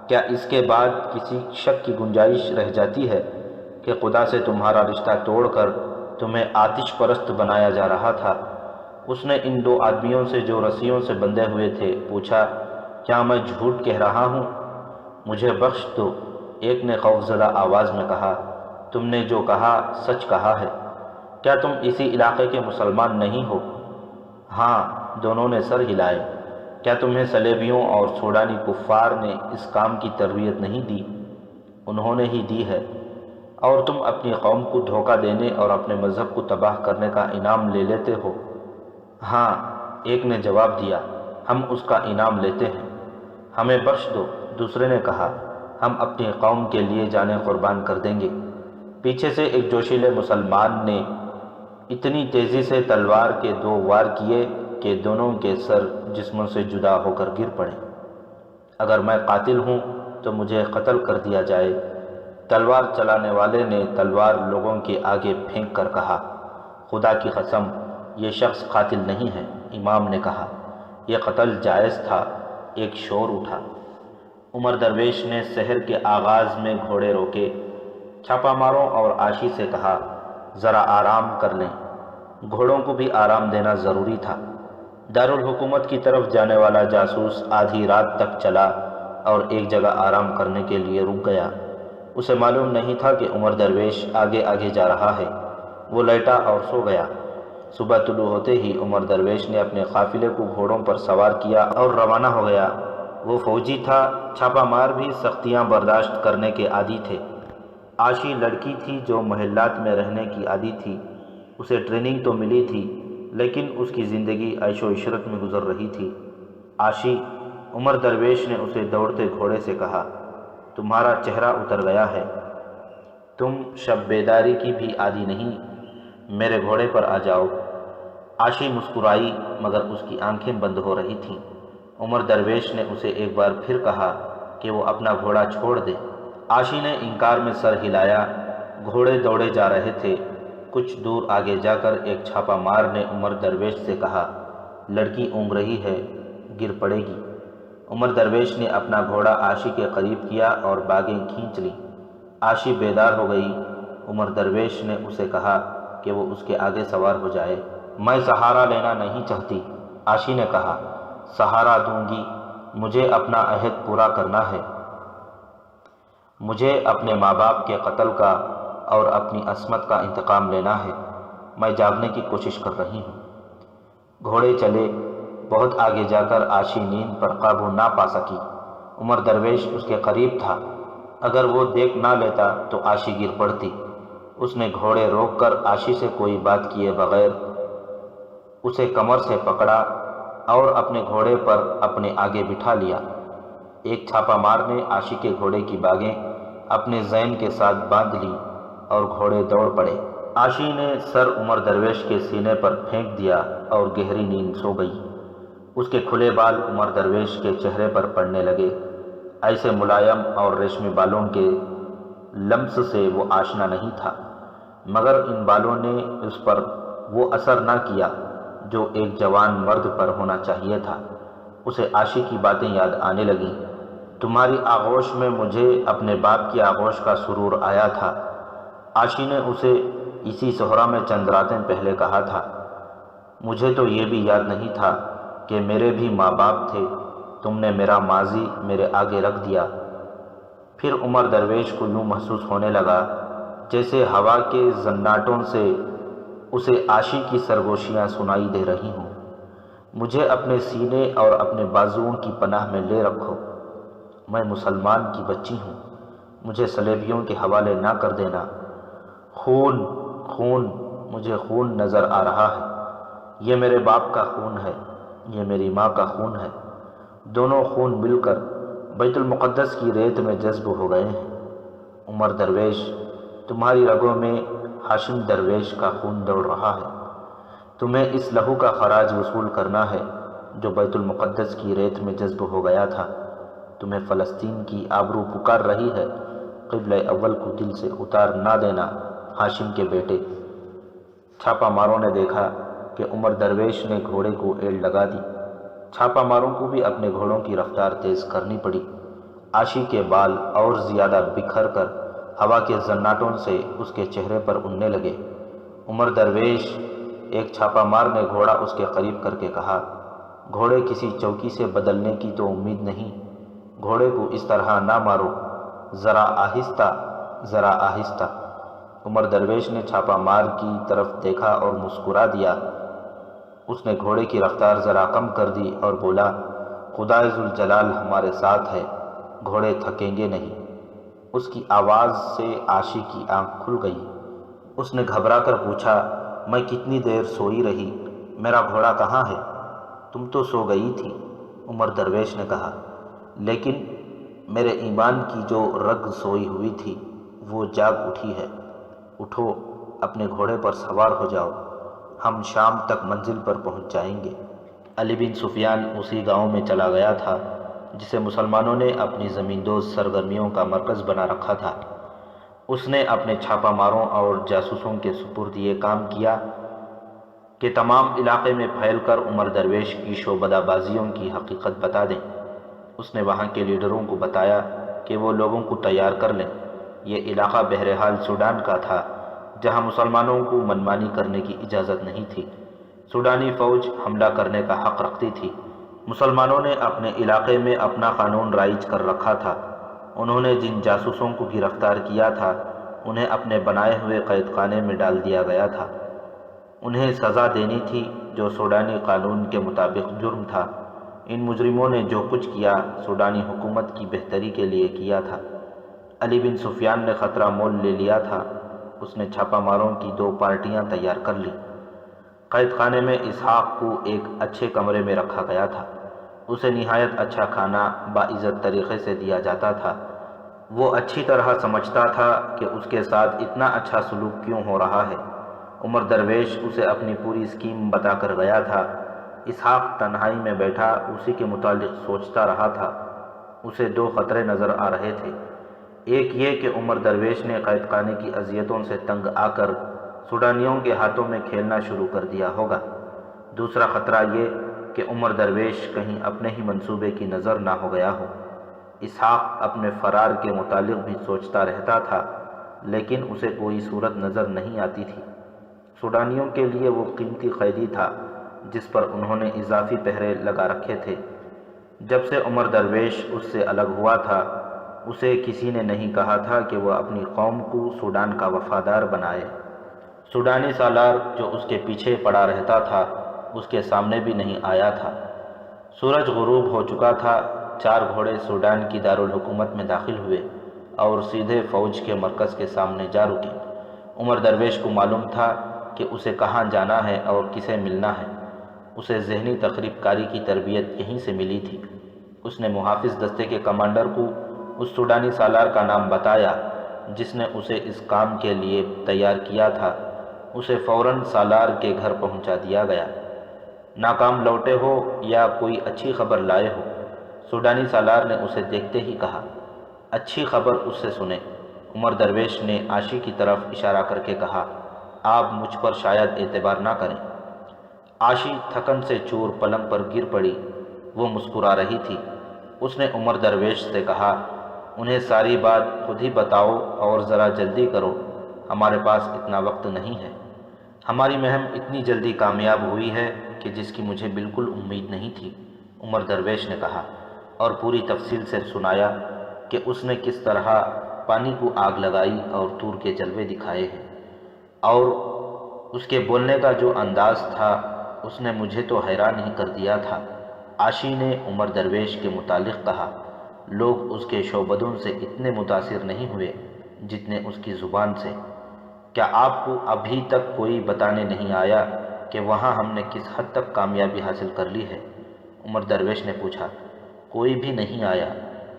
کیا اس کے بعد کسی شک کی گنجائش رہ جاتی ہے کہ خدا سے تمہارا رشتہ توڑ کر تمہیں آتش پرست بنایا جا رہا تھا؟ اس نے ان 2 آدمیوں سے جو رسیوں سے بندھے ہوئے تھے پوچھا، کیا میں جھوٹ کہہ رہا ہوں؟ مجھے بخش دو، ایک نے خوفزدہ آواز میں کہا۔ تم نے جو کہا سچ کہا ہے۔ کیا تم اسی علاقے کے مسلمان نہیں ہو؟ ہاں، دونوں نے سر ہلائے۔ کیا تمہیں صلیبیوں اور سوڈانی کفار نے اس کام کی تربیت نہیں دی؟ انہوں نے ہی دی ہے، اور تم اپنی قوم کو دھوکہ دینے اور اپنے مذہب کو تباہ کرنے کا انعام لے لیتے ہو۔ ہاں، ایک نے جواب دیا، ہم اس کا انعام لیتے ہیں۔ ہمیں بخش دو، دوسرے نے کہا، ہم اپنی قوم کے لیے جانیں قربان کر دیں گے۔ پیچھے سے ایک جوشیلے مسلمان نے اتنی تیزی سے تلوار کے 2 وار کیے کہ دونوں کے سر جسموں سے جدا ہو کر گر پڑے۔ اگر میں قاتل ہوں تو مجھے قتل کر دیا جائے۔ تلوار چلانے والے نے تلوار لوگوں کے آگے پھینک کر کہا، خدا کی قسم، یہ شخص قاتل نہیں ہے۔ امام نے کہا، یہ قتل جائز تھا۔ ایک شور اٹھا۔ عمر درویش نے سحر کے آغاز میں گھوڑے روکے، چھاپا ماروں اور عاشی سے کہا، ذرا آرام کر لیں۔ گھوڑوں کو بھی آرام دینا ضروری تھا۔ دارالحکومت کی طرف جانے والا جاسوس آدھی رات تک چلا اور ایک جگہ آرام کرنے کے لیے رک گیا۔ اسے معلوم نہیں تھا کہ عمر درویش آگے آگے جا رہا ہے۔ وہ لیٹا اور سو گیا۔ صبح طلوع ہوتے ہی عمر درویش نے اپنے قافلے کو گھوڑوں پر سوار کیا اور روانہ ہو گیا۔ وہ فوجی تھا، چھاپا مار بھی سختیاں برداشت کرنے کے عادی تھے۔ عاشی لڑکی تھی جو محلات میں رہنے کی عادی تھی۔ اسے ٹریننگ تو ملی تھی، لیکن اس کی زندگی عیش و عشرت میں گزر رہی تھی۔ عاشی، عمر درویش نے اسے دوڑتے گھوڑے سے کہا، تمہارا چہرہ اتر گیا ہے، تم شب بیداری کی بھی عادی نہیں، میرے گھوڑے پر آ جاؤ۔ عاشی مسکرائی، مگر اس کی آنکھیں بند ہو رہی تھیں۔ عمر درویش نے اسے ایک بار پھر کہا کہ وہ اپنا گھوڑا چھوڑ دے۔ عاشی نے انکار میں سر ہلایا۔ گھوڑے دوڑے جا رہے تھے۔ کچھ دور آگے جا کر ایک چھاپا مار نے عمر درویش سے کہا، لڑکی اونگ رہی ہے، گر پڑے گی۔ عمر درویش نے اپنا گھوڑا عاشی کے قریب کیا اور باگیں کھینچ لیں۔ عاشی بیدار ہو گئی۔ عمر درویش نے اسے کہا کہ وہ اس کے آگے سوار ہو جائے۔ میں سہارا لینا نہیں چاہتی، عاشی نے کہا۔ سہارا دوں گی، مجھے اپنا عہد پورا کرنا ہے۔ مجھے اپنے ماں باپ کے قتل کا اور اپنی عصمت کا انتقام لینا ہے۔ میں جاگنے کی کوشش کر رہی ہوں۔ گھوڑے چلے۔ بہت آگے جا کر عاشی نیند پر قابو نہ پا سکی۔ عمر درویش اس کے قریب تھا۔ اگر وہ دیکھ نہ لیتا تو عاشی گر پڑتی۔ اس نے گھوڑے روک کر عاشی سے کوئی بات کیے بغیر اسے کمر سے پکڑا اور اپنے گھوڑے پر اپنے آگے بٹھا لیا۔ ایک چھاپا مار نے عاشی کے گھوڑے کی باگیں اپنے ذہن کے ساتھ باندھ لی اور گھوڑے دوڑ پڑے۔ عاشی نے سر عمر درویش کے سینے پر پھینک دیا اور گہری نیند سو گئی۔ اس کے کھلے بال عمر درویش کے چہرے پر پڑنے لگے۔ ایسے ملائم اور ریشمی بالوں کے لمس سے وہ آشنا نہیں تھا، مگر ان بالوں نے اس پر وہ اثر نہ کیا جو ایک جوان مرد پر ہونا چاہیے تھا۔ اسے عاشی کی باتیں یاد آنے لگیں۔ تمہاری آغوش میں مجھے اپنے باپ کی آغوش کا سرور آیا تھا، عاشی نے اسے اسی صحرا میں چند راتیں پہلے کہا تھا۔ مجھے تو یہ بھی یاد نہیں تھا کہ میرے بھی ماں باپ تھے، تم نے میرا ماضی میرے آگے رکھ دیا۔ پھر عمر درویش کو یوں محسوس ہونے لگا جیسے ہوا کے زناٹوں سے اسے عاشی کی سرگوشیاں سنائی دے رہی ہوں۔ مجھے اپنے سینے اور اپنے بازوؤں کی پناہ میں لے رکھو۔ میں مسلمان کی بچی ہوں، مجھے صلیبیوں کے حوالے نہ کر دینا۔ خون، خون، مجھے خون نظر آ رہا ہے۔ یہ میرے باپ کا خون ہے، یہ میری ماں کا خون ہے۔ دونوں خون مل کر بیت المقدس کی ریت میں جذب ہو گئے ہیں۔ عمر درویش، تمہاری رگوں میں ہاشم درویش کا خون دوڑ رہا ہے۔ تمہیں اس لہو کا خراج وصول کرنا ہے جو بیت المقدس کی ریت میں جذب ہو گیا تھا۔ تمہیں فلسطین کی آبرو پکار رہی ہے۔ قبلہ اول کو دل سے اتار نہ دینا، ہاشم کے بیٹے۔ چھاپا ماروں نے دیکھا کہ عمر درویش نے گھوڑے کو ایڑ لگا دی۔ چھاپا ماروں کو بھی اپنے گھوڑوں کی رفتار تیز کرنی پڑی۔ عاشی کے بال اور زیادہ بکھر کر ہوا کے زناٹوں سے اس کے چہرے پر اڑنے لگے۔ عمر درویش، ایک چھاپا مار نے گھوڑا اس کے قریب کر کے کہا، گھوڑے کسی چوکی سے بدلنے کی تو امید نہیں، گھوڑے کو اس طرح نہ مارو، ذرا آہستہ، ذرا آہستہ۔ عمر درویش نے چھاپا مار کی طرف دیکھا اور مسکرا دیا۔ اس نے گھوڑے کی رفتار ذرا کم کر دی اور بولا، خدائے ذوالجلال ہمارے ساتھ ہے، گھوڑے تھکیں گے نہیں۔ اس کی آواز سے عاشی کی آنکھ کھل گئی۔ اس نے گھبرا کر پوچھا، میں کتنی دیر سوئی رہی، میرا گھوڑا کہاں ہے؟ تم تو سو گئی تھی، عمر درویش نے کہا، لیکن میرے ایمان کی جو رگ سوئی ہوئی تھی وہ جاگ اٹھی ہے۔ اٹھو، اپنے گھوڑے پر سوار ہو جاؤ، ہم شام تک منزل پر پہنچ جائیں گے۔ علی بن سفیان اسی گاؤں میں چلا گیا تھا جسے مسلمانوں نے اپنی زمیندوز سرگرمیوں کا مرکز بنا رکھا تھا۔ اس نے اپنے چھاپا ماروں اور جاسوسوں کے سپرد یہ کام کیا کہ تمام علاقے میں پھیل کر عمر درویش کی شعبدہ بازیوں کی حقیقت بتا دیں۔ اس نے وہاں کے لیڈروں کو بتایا کہ وہ لوگوں کو تیار کر لیں۔ یہ علاقہ بہرحال سوڈان کا تھا، جہاں مسلمانوں کو منمانی کرنے کی اجازت نہیں تھی۔ سوڈانی فوج حملہ کرنے کا حق رکھتی تھی۔ مسلمانوں نے اپنے علاقے میں اپنا قانون رائج کر رکھا تھا۔ انہوں نے جن جاسوسوں کو گرفتار کیا تھا انہیں اپنے بنائے ہوئے قید خانے میں ڈال دیا گیا تھا۔ انہیں سزا دینی تھی جو سوڈانی قانون کے مطابق جرم تھا۔ ان مجرموں نے جو کچھ کیا سوڈانی حکومت کی بہتری کے لیے کیا تھا۔ علی بن سفیان نے خطرہ مول لے لیا تھا۔ اس نے چھاپا ماروں کی 2 پارٹیاں تیار کر لیں۔ قید خانے میں اسحاق کو ایک اچھے کمرے میں رکھا گیا تھا۔ اسے نہایت اچھا کھانا باعزت طریقے سے دیا جاتا تھا۔ وہ اچھی طرح سمجھتا تھا کہ اس کے ساتھ اتنا اچھا سلوک کیوں ہو رہا ہے۔ عمر درویش اسے اپنی پوری اسکیم بتا کر گیا تھا۔ اسحاق تنہائی میں بیٹھا اسی کے متعلق سوچتا رہا تھا۔ اسے 2 خطرے نظر آ رہے تھے۔ ایک یہ کہ عمر درویش نے قید خانے کی اذیتوں سے تنگ آ کر سوڈانیوں کے ہاتھوں میں کھیلنا شروع کر دیا ہوگا۔ دوسرا خطرہ یہ کہ عمر درویش کہیں اپنے ہی منصوبے کی نظر نہ ہو گیا ہو۔ اسحاق اپنے فرار کے متعلق بھی سوچتا رہتا تھا، لیکن اسے کوئی صورت نظر نہیں آتی تھی۔ سوڈانیوں کے لیے وہ قیمتی قیدی تھا جس پر انہوں نے اضافی پہرے لگا رکھے تھے۔ جب سے عمر درویش اس سے الگ ہوا تھا، اسے کسی نے نہیں کہا تھا کہ وہ اپنی قوم کو سوڈان کا وفادار بنائے۔ سوڈانی سالار جو اس کے پیچھے پڑا رہتا تھا اس کے سامنے بھی نہیں آیا تھا۔ سورج غروب ہو چکا تھا۔ 4 گھوڑے سوڈان کی دارالحکومت میں داخل ہوئے اور سیدھے فوج کے مرکز کے سامنے جا رکے۔ عمر درویش کو معلوم تھا کہ اسے کہاں جانا ہے اور کسے ملنا ہے۔ اسے ذہنی تخریب کاری کی تربیت یہیں سے ملی تھی۔ اس نے محافظ دستے کے کمانڈر کو اس سوڈانی سالار کا نام بتایا جس نے اسے اس کام کے لیے تیار کیا تھا۔ اسے فوراً سالار کے گھر پہنچا دیا گیا۔ ناکام لوٹے ہو یا کوئی اچھی خبر لائے ہو؟ سوڈانی سالار نے اسے دیکھتے ہی کہا۔ اچھی خبر اس سے سنیں۔ عمر درویش نے عاشی کی طرف اشارہ کر کے کہا، آپ مجھ پر شاید اعتبار نہ کریں۔ عاشی تھکن سے چور پلنگ پر گر پڑی۔ وہ مسکرا رہی تھی۔ اس نے عمر درویش سے کہا، انہیں ساری بات خود ہی بتاؤ اور ذرا جلدی کرو، ہمارے پاس اتنا وقت نہیں ہے۔ ہماری مہم اتنی جلدی کامیاب ہوئی ہے کہ جس کی مجھے بالکل امید نہیں تھی، عمر درویش نے کہا، اور پوری تفصیل سے سنایا کہ اس نے کس طرح پانی کو آگ لگائی اور طور کے جلوے دکھائے ہیں۔ اور اس کے بولنے کا جو انداز تھا اس نے مجھے تو حیران ہی کر دیا تھا۔ عاشی نے عمر درویش کے متعلق کہا، لوگ اس کے شعبدوں سے اتنے متاثر نہیں ہوئے جتنے اس کی زبان سے۔ کیا آپ کو ابھی تک کوئی بتانے نہیں آیا کہ وہاں ہم نے کس حد تک کامیابی حاصل کر لی ہے؟ عمر درویش نے پوچھا۔ کوئی بھی نہیں آیا،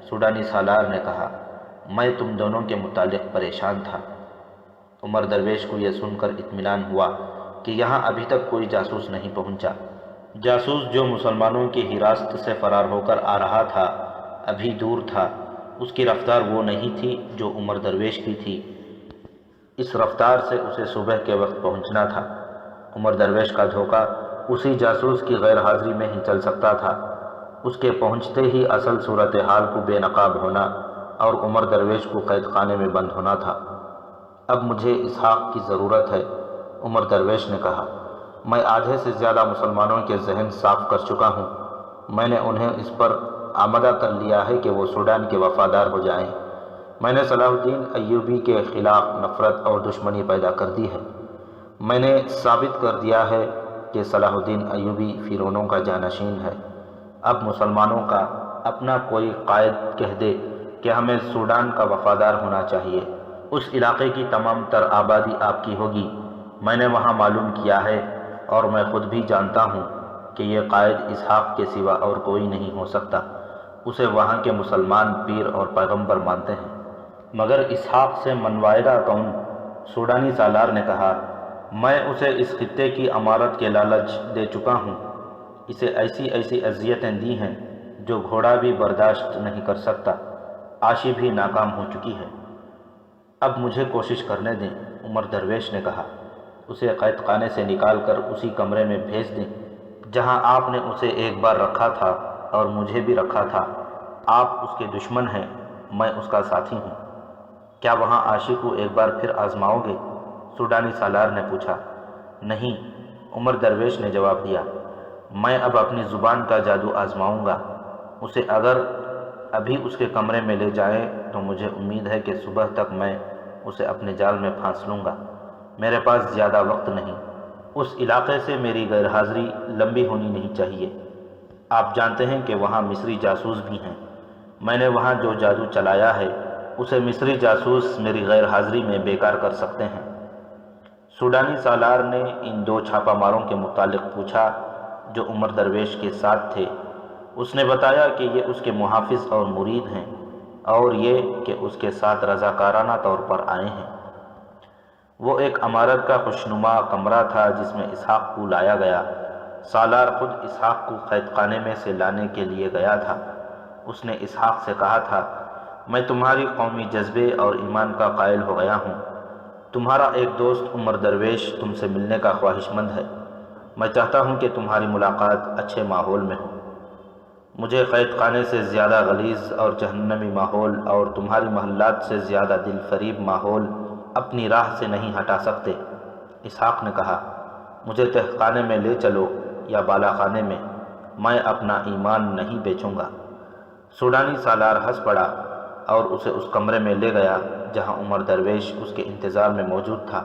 سوڈانی سالار نے کہا، میں تم دونوں کے متعلق پریشان تھا۔ عمر درویش کو یہ سن کر اطمینان ہوا کہ یہاں ابھی تک کوئی جاسوس نہیں پہنچا۔ جاسوس جو مسلمانوں کی حراست سے فرار ہو کر آ رہا تھا ابھی دور تھا۔ اس کی رفتار وہ نہیں تھی جو عمر درویش کی تھی۔ اس رفتار سے اسے صبح کے وقت پہنچنا تھا۔ عمر درویش کا دھوکہ اسی جاسوس کی غیر حاضری میں ہی چل سکتا تھا۔ اس کے پہنچتے ہی اصل صورتحال کو بے نقاب ہونا اور عمر درویش کو قید خانے میں بند ہونا تھا۔ اب مجھے اسحاق کی ضرورت ہے، عمر درویش نے کہا۔ میں آدھے سے زیادہ مسلمانوں کے ذہن صاف کر چکا ہوں۔ میں نے انہیں اس پر آمادہ کر لیا ہے کہ وہ سوڈان کے وفادار ہو جائیں۔ میں نے صلاح الدین ایوبی کے خلاف نفرت اور دشمنی پیدا کر دی ہے۔ میں نے ثابت کر دیا ہے کہ صلاح الدین ایوبی فرعونوں کا جانشین ہے۔ اب مسلمانوں کا اپنا کوئی قائد کہہ دے کہ ہمیں سوڈان کا وفادار ہونا چاہیے، اس علاقے کی تمام تر آبادی آپ کی ہوگی۔ میں نے وہاں معلوم کیا ہے اور میں خود بھی جانتا ہوں کہ یہ قائد اسحاق کے سوا اور کوئی نہیں ہو سکتا۔ اسے وہاں کے مسلمان پیر اور پیغمبر مانتے ہیں۔ مگر اسحاق سے منوائے گا کون؟ سوڈانی سالار نے کہا، میں اسے اس خطے کی امارت کے لالچ دے چکا ہوں، اسے ایسی ایسی اذیتیں دی ہیں جو گھوڑا بھی برداشت نہیں کر سکتا۔ عاشی بھی ناکام ہو چکی ہے، اب مجھے کوشش کرنے دیں۔ عمر درویش نے کہا، اسے قید خانے سے نکال کر اسی کمرے میں بھیج دیں جہاں آپ نے اسے ایک بار رکھا تھا اور مجھے بھی رکھا تھا۔ آپ اس کے دشمن ہیں، میں اس کا ساتھی ہوں۔ کیا وہاں عاشی کو ایک بار پھر آزماؤ گے؟ سوڈانی سالار نے پوچھا۔ نہیں، عمر درویش نے جواب دیا، میں اب اپنی زبان کا جادو آزماؤں گا۔ اسے اگر ابھی اس کے کمرے میں لے جائیں تو مجھے امید ہے کہ صبح تک میں اسے اپنے جال میں پھانس لوں گا۔ میرے پاس زیادہ وقت نہیں، اس علاقے سے میری غیر حاضری لمبی ہونی نہیں چاہیے۔ آپ جانتے ہیں کہ وہاں مصری جاسوس بھی ہیں، میں نے وہاں جو جادو چلایا ہے اسے مصری جاسوس میری غیر حاضری میں بیکار کر سکتے ہیں۔ سوڈانی سالار نے ان دو چھاپہ ماروں کے متعلق پوچھا جو عمر درویش کے ساتھ تھے۔ اس نے بتایا کہ یہ اس کے محافظ اور مرید ہیں، اور یہ کہ اس کے ساتھ رضاکارانہ طور پر آئے ہیں۔ وہ ایک عمارت کا خوشنما کمرہ تھا جس میں اسحاق کو لایا گیا۔ سالار خود اسحاق کو قید خانے میں سے لانے کے لیے گیا تھا۔ اس نے اسحاق سے کہا تھا، میں تمہاری قومی جذبے اور ایمان کا قائل ہو گیا ہوں۔ تمہارا ایک دوست عمر درویش تم سے ملنے کا خواہش مند ہے۔ میں چاہتا ہوں کہ تمہاری ملاقات اچھے ماحول میں ہو۔ مجھے قید خانے سے زیادہ غلیظ اور جہنمی ماحول اور تمہاری محلات سے زیادہ دل فریب ماحول اپنی راہ سے نہیں ہٹا سکتے۔ اسحاق نے کہا، مجھے تہ خانے میں لے چلو یا بالا خانے میں اپنا ایمان نہیں بیچوں گا۔ سوڈانی سالار ہنس پڑا اور اسے اس کمرے میں لے گیا جہاں عمر درویش اس کے انتظار میں موجود تھا۔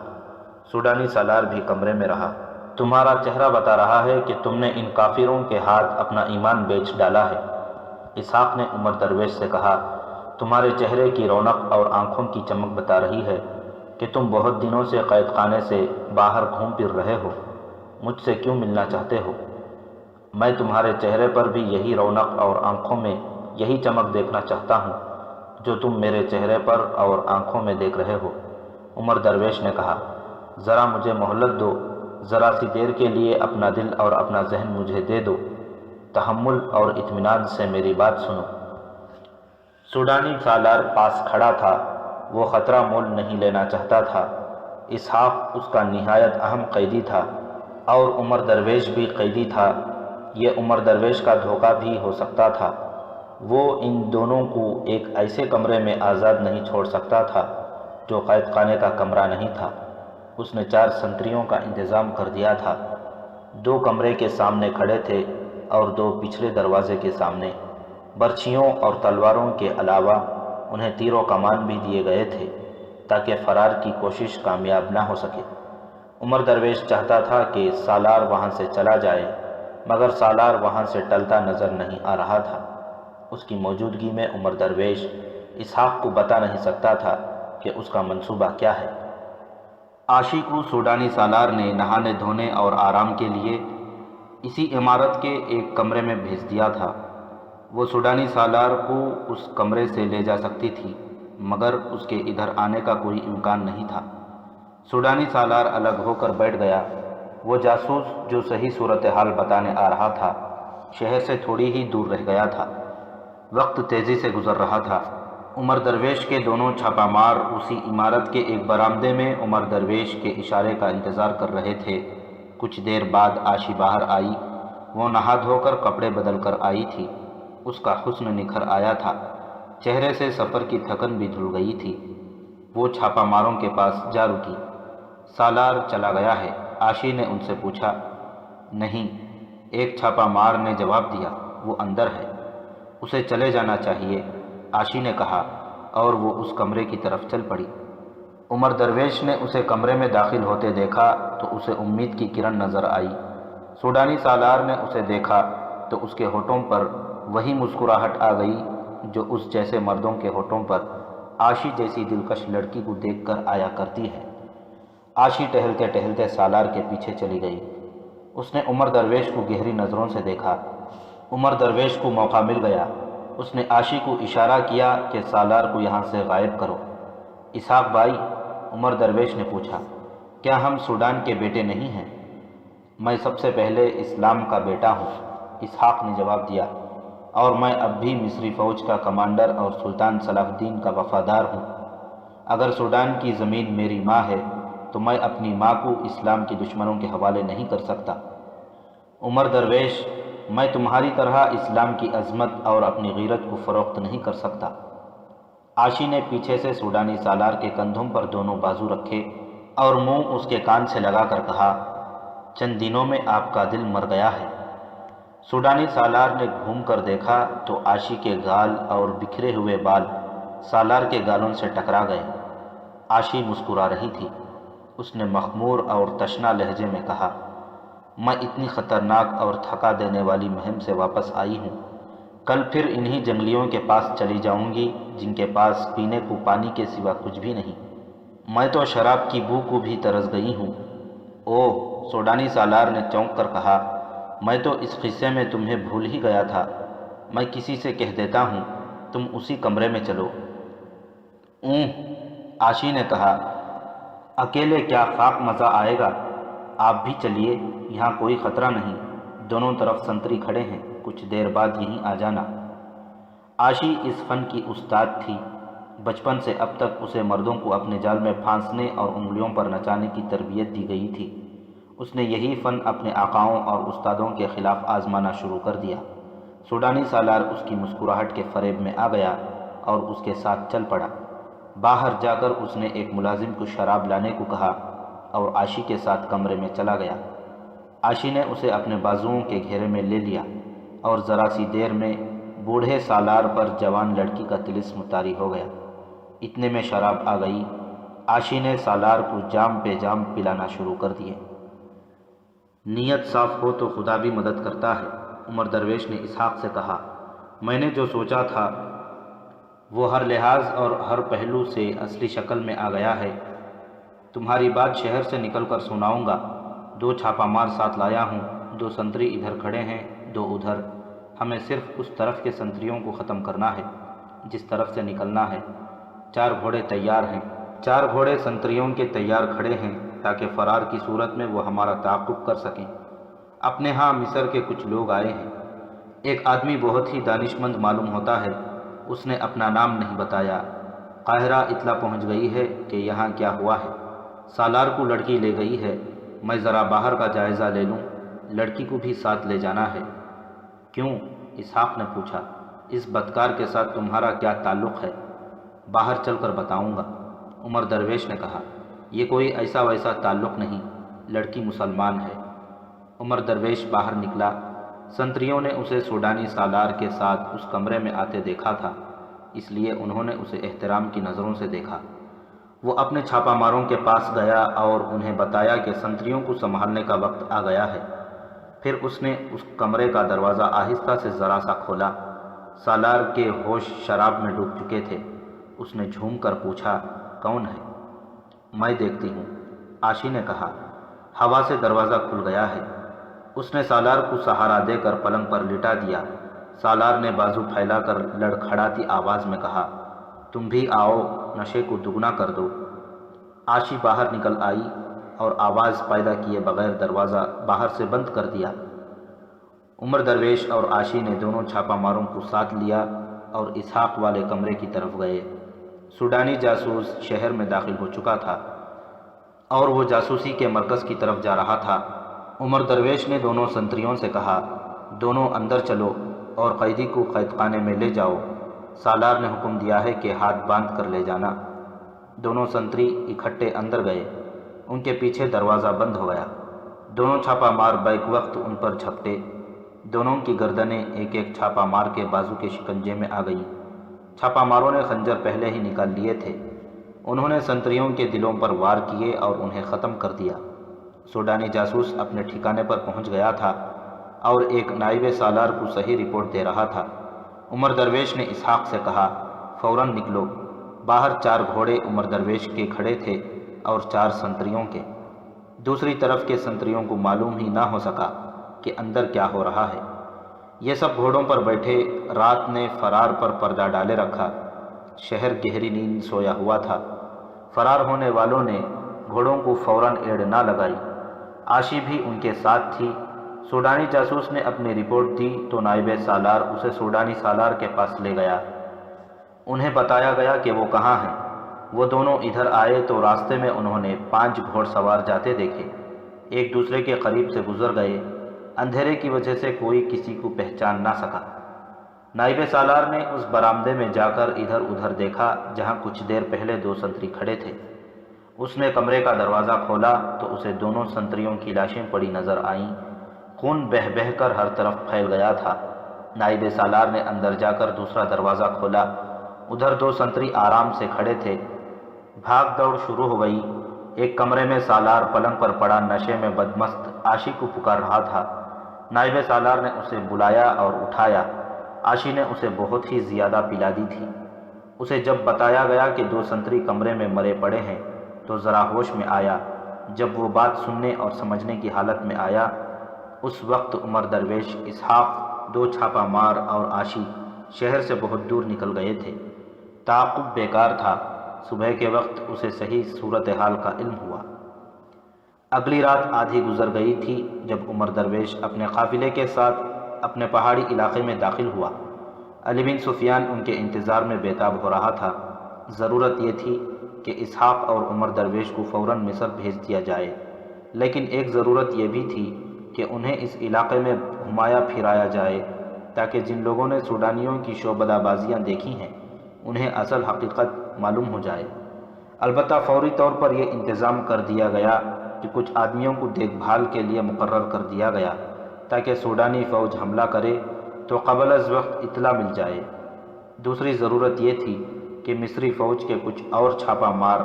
سوڈانی سالار بھی کمرے میں رہا۔ تمہارا چہرہ بتا رہا ہے کہ تم نے ان کافروں کے ہاتھ اپنا ایمان بیچ ڈالا ہے۔ اسحاق نے عمر درویش سے کہا، تمہارے چہرے کی رونق اور آنکھوں کی چمک بتا رہی ہے کہ تم بہت دنوں سے قید خانے سے باہر گھوم پھر رہے ہو۔ مجھ سے کیوں ملنا چاہتے ہو؟ میں تمہارے چہرے پر بھی یہی رونق اور آنکھوں میں یہی چمک دیکھنا چاہتا ہوں جو تم میرے چہرے پر اور آنکھوں میں دیکھ رہے ہو۔ عمر درویش نے کہا، ذرا مجھے مہلت دو، ذرا سی دیر کے لیے اپنا دل اور اپنا ذہن مجھے دے دو، تحمل اور اطمینان سے میری بات سنو۔ سوڈانی سالار پاس کھڑا تھا، وہ خطرہ مول نہیں لینا چاہتا تھا۔ اسحاق اس کا نہایت اہم قیدی تھا اور عمر درویش بھی قیدی تھا۔ یہ عمر درویش کا دھوکہ بھی ہو سکتا تھا۔ وہ ان دونوں کو ایک ایسے کمرے میں آزاد نہیں چھوڑ سکتا تھا جو قید خانے کا کمرہ نہیں تھا۔ اس نے 4 سنتریوں کا انتظام کر دیا تھا، 2 کمرے کے سامنے کھڑے تھے اور 2 پچھلے دروازے کے سامنے۔ برچھیوں اور تلواروں کے علاوہ انہیں تیر و کمان بھی دیے گئے تھے تاکہ فرار کی کوشش کامیاب نہ ہو سکے۔ عمر درویش چاہتا تھا کہ سالار وہاں سے چلا جائے، مگر سالار وہاں سے ٹلتا نظر نہیں آ رہا تھا۔ اس کی موجودگی میں عمر درویش اسحاق کو بتا نہیں سکتا تھا کہ اس کا منصوبہ کیا ہے۔ عاشی کو سوڈانی سالار نے نہانے دھونے اور آرام کے لیے اسی عمارت کے ایک کمرے میں بھیج دیا تھا۔ وہ سوڈانی سالار کو اس کمرے سے لے جا سکتی تھی، مگر اس کے ادھر آنے کا کوئی امکان نہیں تھا۔ سوڈانی سالار الگ ہو کر بیٹھ گیا۔ وہ جاسوس جو صحیح صورتحال بتانے آ رہا تھا شہر سے تھوڑی ہی دور رہ گیا تھا۔ وقت تیزی سے گزر رہا تھا۔ عمر درویش کے دونوں چھاپہ مار اسی عمارت کے ایک برآمدے میں عمر درویش کے اشارے کا انتظار کر رہے تھے۔ کچھ دیر بعد عاشی باہر آئی۔ وہ نہا دھو کر کپڑے بدل کر آئی تھی۔ اس کا حسن نکھر آیا تھا، چہرے سے سفر کی تھکن بھی دھل گئی تھی۔ وہ چھاپہ ماروں کے پاس جا رکی۔ سالار چلا گیا ہے؟ عاشی نے ان سے پوچھا۔ نہیں، ایک چھاپہ مار نے جواب دیا، وہ اندر ہے، اسے چلے جانا چاہیے۔ عاشی نے کہا، اور وہ اس کمرے کی طرف چل پڑی۔ عمر درویش نے اسے کمرے میں داخل ہوتے دیکھا تو اسے امید کی کرن نظر آئی۔ سوڈانی سالار نے اسے دیکھا تو اس کے ہونٹوں پر وہی مسکراہٹ آ گئی جو اس جیسے مردوں کے ہونٹوں پر عاشی جیسی دلکش لڑکی کو دیکھ کر آیا کرتی ہے۔ عاشی ٹہلتے ٹہلتے سالار کے پیچھے چلی گئی۔ اس نے عمر درویش کو گہری نظروں سے دیکھا۔ عمر درویش کو موقع مل گیا۔ اس نے عاشی کو اشارہ کیا کہ سالار کو یہاں سے غائب کرو۔ اسحاق بھائی، عمر درویش نے پوچھا، کیا ہم سوڈان کے بیٹے نہیں ہیں؟ میں سب سے پہلے اسلام کا بیٹا ہوں، اسحاق نے جواب دیا، اور میں اب بھی مصری فوج کا کمانڈر اور سلطان صلاح الدین کا وفادار ہوں۔ اگر سوڈان کی زمین میری ماں ہے تو میں اپنی ماں کو اسلام کے دشمنوں کے حوالے نہیں کر سکتا۔ عمر درویش، میں تمہاری طرح اسلام کی عظمت اور اپنی غیرت کو فروخت نہیں کر سکتا۔ عاشی نے پیچھے سے سوڈانی سالار کے کندھوں پر دونوں بازو رکھے اور منہ اس کے کان سے لگا کر کہا، چند دنوں میں آپ کا دل مر گیا ہے۔ سوڈانی سالار نے گھوم کر دیکھا تو عاشی کے گال اور بکھرے ہوئے بال سالار کے گالوں سے ٹکرا گئے۔ عاشی مسکرا رہی تھی۔ اس نے مخمور اور تشنا لہجے میں کہا، میں اتنی خطرناک اور تھکا دینے والی مہم سے واپس آئی ہوں، کل پھر انہی جنگلیوں کے پاس چلی جاؤں گی جن کے پاس پینے کو پانی کے سوا کچھ بھی نہیں۔ میں تو شراب کی بو کو بھی ترس گئی ہوں۔ اوہ، سوڈانی سالار نے چونک کر کہا، میں تو اس قصے میں تمہیں بھول ہی گیا تھا۔ میں کسی سے کہہ دیتا ہوں، تم اسی کمرے میں چلو۔ عاشی نے کہا، اکیلے کیا خاک مزہ آئے گا؟ آپ بھی چلیے، یہاں کوئی خطرہ نہیں، دونوں طرف سنتری کھڑے ہیں، کچھ دیر بعد یہیں آ جانا۔ عاشی اس فن کی استاد تھی۔ بچپن سے اب تک اسے مردوں کو اپنے جال میں پھانسنے اور انگلیوں پر نچانے کی تربیت دی گئی تھی۔ اس نے یہی فن اپنے آقاؤں اور استادوں کے خلاف آزمانا شروع کر دیا۔ سوڈانی سالار اس کی مسکراہٹ کے فریب میں آ گیا اور اس کے ساتھ چل پڑا۔ باہر جا کر اس نے ایک ملازم کو شراب لانے کو کہا اور عاشی کے ساتھ کمرے میں چلا گیا۔ عاشی نے اسے اپنے بازوؤں کے گھیرے میں لے لیا اور ذرا سی دیر میں بوڑھے سالار پر جوان لڑکی کا طلسم طاری ہو گیا۔ اتنے میں شراب آ گئی۔ عاشی نے سالار کو جام پہ جام پلانا شروع کر دیے۔ نیت صاف ہو تو خدا بھی مدد کرتا ہے، عمر درویش نے اسحاق سے کہا۔ میں نے جو سوچا تھا وہ ہر لحاظ اور ہر پہلو سے اصلی شکل میں آ گیا ہے۔ تمہاری بات شہر سے نکل کر سناؤں گا۔ 2 چھاپا مار ساتھ لایا ہوں، 2 سنتری ادھر کھڑے ہیں، 2 ادھر۔ ہمیں صرف اس طرف کے سنتریوں کو ختم کرنا ہے جس طرف سے نکلنا ہے۔ 4 گھوڑے تیار ہیں۔ 4 گھوڑے سنتریوں کے تیار کھڑے ہیں تاکہ فرار کی صورت میں وہ ہمارا تعاقب کر سکیں۔ اپنے ہاں مصر کے کچھ لوگ آئے ہیں۔ ایک آدمی بہت ہی دانش مند معلوم ہوتا ہے، اس نے اپنا نام نہیں بتایا۔ قاہرہ اطلاع پہنچ گئی ہے کہ یہاں کیا ہوا ہے۔ سالار کو لڑکی لے گئی ہے۔ میں ذرا باہر کا جائزہ لے لوں، لڑکی کو بھی ساتھ لے جانا ہے۔ کیوں؟ اسحاق نے پوچھا، اس بدکار کے ساتھ تمہارا کیا تعلق ہے؟ باہر چل کر بتاؤں گا، عمر درویش نے کہا۔ یہ کوئی ایسا ویسا تعلق نہیں، لڑکی مسلمان ہے۔ عمر درویش باہر نکلا۔ سنتریوں نے اسے سوڈانی سالار کے ساتھ اس کمرے میں آتے دیکھا تھا، اس لیے انہوں نے اسے احترام کی نظروں سے دیکھا۔ وہ اپنے چھاپا ماروں کے پاس گیا اور انہیں بتایا کہ سنتریوں کو سنبھالنے کا وقت آ گیا ہے۔ پھر اس نے اس کمرے کا دروازہ آہستہ سے ذرا سا کھولا۔ سالار کے ہوش شراب میں ڈوب چکے تھے۔ اس نے جھوم کر پوچھا، کون ہے؟ میں دیکھتی ہوں، عاشی نے کہا۔ ہوا سے دروازہ کھل گیا ہے۔ اس نے سالار کو سہارا دے کر پلنگ پر لٹا دیا۔ سالار نے بازو پھیلا کر لڑکھڑاتی آواز میں کہا، تم بھی آؤ، نشے کو دگنا کر دو۔ عاشی باہر نکل آئی اور آواز پیدا کیے بغیر دروازہ باہر سے بند کر دیا۔ عمر درویش اور عاشی نے دونوں چھاپا ماروں کو ساتھ لیا اور اسحاق والے کمرے کی طرف گئے۔ سوڈانی جاسوس شہر میں داخل ہو چکا تھا اور وہ جاسوسی کے مرکز کی طرف جا رہا تھا۔ عمر درویش نے دونوں سنتریوں سے کہا، دونوں اندر چلو اور قیدی کو قید خانے میں لے جاؤ۔ سالار نے حکم دیا ہے کہ ہاتھ باندھ کر لے جانا۔ دونوں سنتری اکٹھے اندر گئے۔ ان کے پیچھے دروازہ بند ہو گیا۔ دونوں چھاپا مار بیک وقت ان پر جھپٹے۔ دونوں کی گردنیں ایک ایک چھاپا مار کے بازو کے شکنجے میں آ گئیں۔ چھاپا ماروں نے خنجر پہلے ہی نکال لیے تھے۔ انہوں نے سنتریوں کے دلوں پر وار کیے اور انہیں ختم کر دیا۔ سوڈانی جاسوس اپنے ٹھکانے پر پہنچ گیا تھا اور ایک نائب سالار کو صحیح رپورٹ دے رہا تھا۔ عمر درویش نے اسحاق سے کہا، فوراً نکلو۔ باہر 4 گھوڑے عمر درویش کے کھڑے تھے اور 4 سنتریوں کے۔ دوسری طرف کے سنتریوں کو معلوم ہی نہ ہو سکا کہ اندر کیا ہو رہا ہے۔ یہ سب گھوڑوں پر بیٹھے، رات نے فرار پر پردہ ڈالے رکھا۔ شہر گہری نیند سویا ہوا تھا۔ فرار ہونے والوں نے گھوڑوں کو فوراً ایڑ نہ لگائی۔ عاشی بھی ان کے ساتھ تھی۔ سوڈانی جاسوس نے اپنی رپورٹ دی تو نائب سالار اسے سوڈانی سالار کے پاس لے گیا۔ انہیں بتایا گیا کہ وہ کہاں ہیں۔ وہ دونوں ادھر آئے تو راستے میں انہوں نے 5 گھوڑ سوار جاتے دیکھے۔ ایک دوسرے کے قریب سے گزر گئے۔ اندھیرے کی وجہ سے کوئی کسی کو پہچان نہ سکا۔ نائب سالار نے اس برآمدے میں جا کر ادھر ادھر دیکھا جہاں کچھ دیر پہلے 2 سنتری کھڑے تھے۔ اس نے کمرے کا دروازہ کھولا تو اسے دونوں سنتریوں کی لاشیں پڑی نظر آئیں۔ خون بہہ بہہ کر ہر طرف پھیل گیا تھا۔ نائب سالار نے اندر جا کر دوسرا دروازہ کھولا۔ ادھر 2 سنتری آرام سے کھڑے تھے۔ بھاگ دوڑ شروع ہو گئی۔ ایک کمرے میں سالار پلنگ پر پڑا نشے میں بدمست عاشی کو پکار رہا تھا۔ نائب سالار نے اسے بلایا اور اٹھایا۔ عاشی نے اسے بہت ہی زیادہ پلا دی تھی۔ اسے جب بتایا گیا کہ 2 سنتری کمرے میں مرے پڑے ہیں تو ذرا ہوش میں آیا۔ جب وہ بات سننے اور سمجھنے کی حالت میں آیا، اس وقت عمر درویش، اسحاق، 2 چھاپا مار اور عاشی شہر سے بہت دور نکل گئے تھے۔ تعاقب بیکار تھا۔ صبح کے وقت اسے صحیح صورتحال کا علم ہوا۔ اگلی رات آدھی گزر گئی تھی جب عمر درویش اپنے قافلے کے ساتھ اپنے پہاڑی علاقے میں داخل ہوا۔ علی بن سفیان ان کے انتظار میں بے تاب ہو رہا تھا۔ ضرورت یہ تھی کہ اسحاق اور عمر درویش کو فوراً مصر بھیج دیا جائے، لیکن ایک ضرورت یہ بھی تھی کہ انہیں اس علاقے میں گھمایا پھرایا جائے تاکہ جن لوگوں نے سوڈانیوں کی شعبدہ بازیاں دیکھی ہیں انہیں اصل حقیقت معلوم ہو جائے۔ البتہ فوری طور پر یہ انتظام کر دیا گیا کہ کچھ آدمیوں کو دیکھ بھال کے لیے مقرر کر دیا گیا تاکہ سوڈانی فوج حملہ کرے تو قبل از وقت اطلاع مل جائے۔ دوسری ضرورت یہ تھی کہ مصری فوج کے کچھ اور چھاپا مار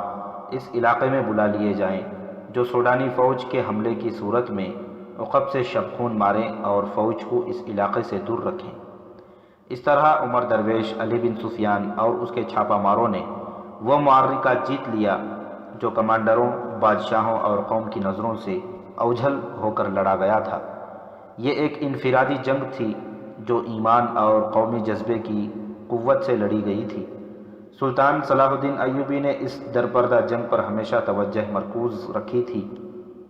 اس علاقے میں بلا لیے جائیں جو سوڈانی فوج کے حملے کی صورت میں عقب سے شب خون ماریں اور فوج کو اس علاقے سے دور رکھیں۔ اس طرح عمر درویش، علی بن سفیان اور اس کے چھاپا ماروں نے وہ معرکہ جیت لیا جو کمانڈروں، بادشاہوں اور قوم کی نظروں سے اوجھل ہو کر لڑا گیا تھا۔ یہ ایک انفرادی جنگ تھی جو ایمان اور قومی جذبے کی قوت سے لڑی گئی تھی۔ سلطان صلاح الدین ایوبی نے اس درپردہ جنگ پر ہمیشہ توجہ مرکوز رکھی تھی۔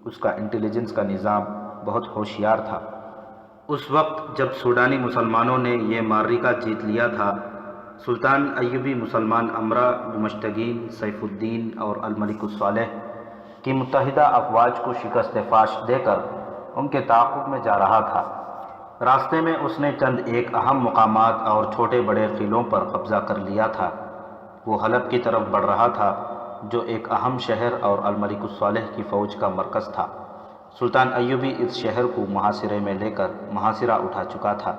اس کا انٹیلیجنس کا نظام بہت ہوشیار تھا۔ اس وقت جب سوڈانی مسلمانوں نے یہ معرکہ جیت لیا تھا، سلطان ایوبی مسلمان امرا، دمشقین، سیف الدین اور الملک الصالح کی متحدہ افواج کو شکست فاش دے کر ان کے تعاقب میں جا رہا تھا۔ راستے میں اس نے چند ایک اہم مقامات اور چھوٹے بڑے قلعوں پر قبضہ کر لیا تھا۔ وہ حلب کی طرف بڑھ رہا تھا جو ایک اہم شہر اور الملک الصالح کی فوج کا مرکز تھا۔ سلطان ایوبی اس شہر کو محاصرے میں لے کر محاصرہ اٹھا چکا تھا۔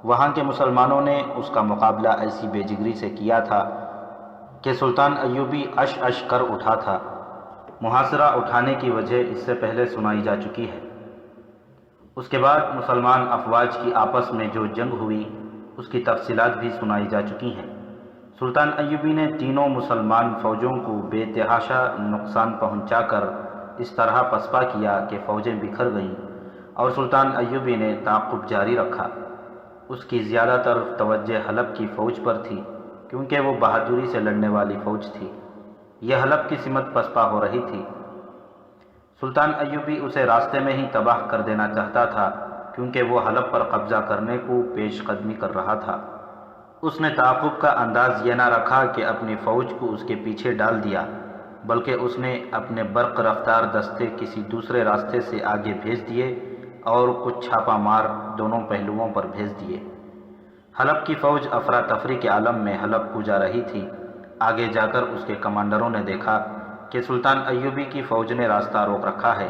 وہاں کے مسلمانوں نے اس کا مقابلہ ایسی بے جگری سے کیا تھا کہ سلطان ایوبی اش اش کر اٹھا تھا۔ محاصرہ اٹھانے کی وجہ اس سے پہلے سنائی جا چکی ہے۔ اس کے بعد مسلمان افواج کی آپس میں جو جنگ ہوئی اس کی تفصیلات بھی سنائی جا چکی ہیں۔ سلطان ایوبی نے تینوں مسلمان فوجوں کو بے تحاشا نقصان پہنچا کر اس طرح پسپا کیا کہ فوجیں بکھر گئیں اور سلطان ایوبی نے تعاقب جاری رکھا۔ اس کی زیادہ تر توجہ حلب کی فوج پر تھی کیونکہ وہ بہادری سے لڑنے والی فوج تھی۔ یہ حلب کی سمت پسپا ہو رہی تھی۔ سلطان ایوبی اسے راستے میں ہی تباہ کر دینا چاہتا تھا کیونکہ وہ حلب پر قبضہ کرنے کو پیش قدمی کر رہا تھا۔ اس نے تعاقب کا انداز یہ نہ رکھا کہ اپنی فوج کو اس کے پیچھے ڈال دیا، بلکہ اس نے اپنے برق رفتار دستے کسی دوسرے راستے سے آگے بھیج دیے اور کچھ چھاپا مار دونوں پہلوؤں پر بھیج دیے۔ حلب کی فوج افراتفری کے عالم میں حلب کو جا رہی تھی۔ آگے جا کر اس کے کمانڈروں نے دیکھا کہ سلطان ایوبی کی فوج نے راستہ روک رکھا ہے۔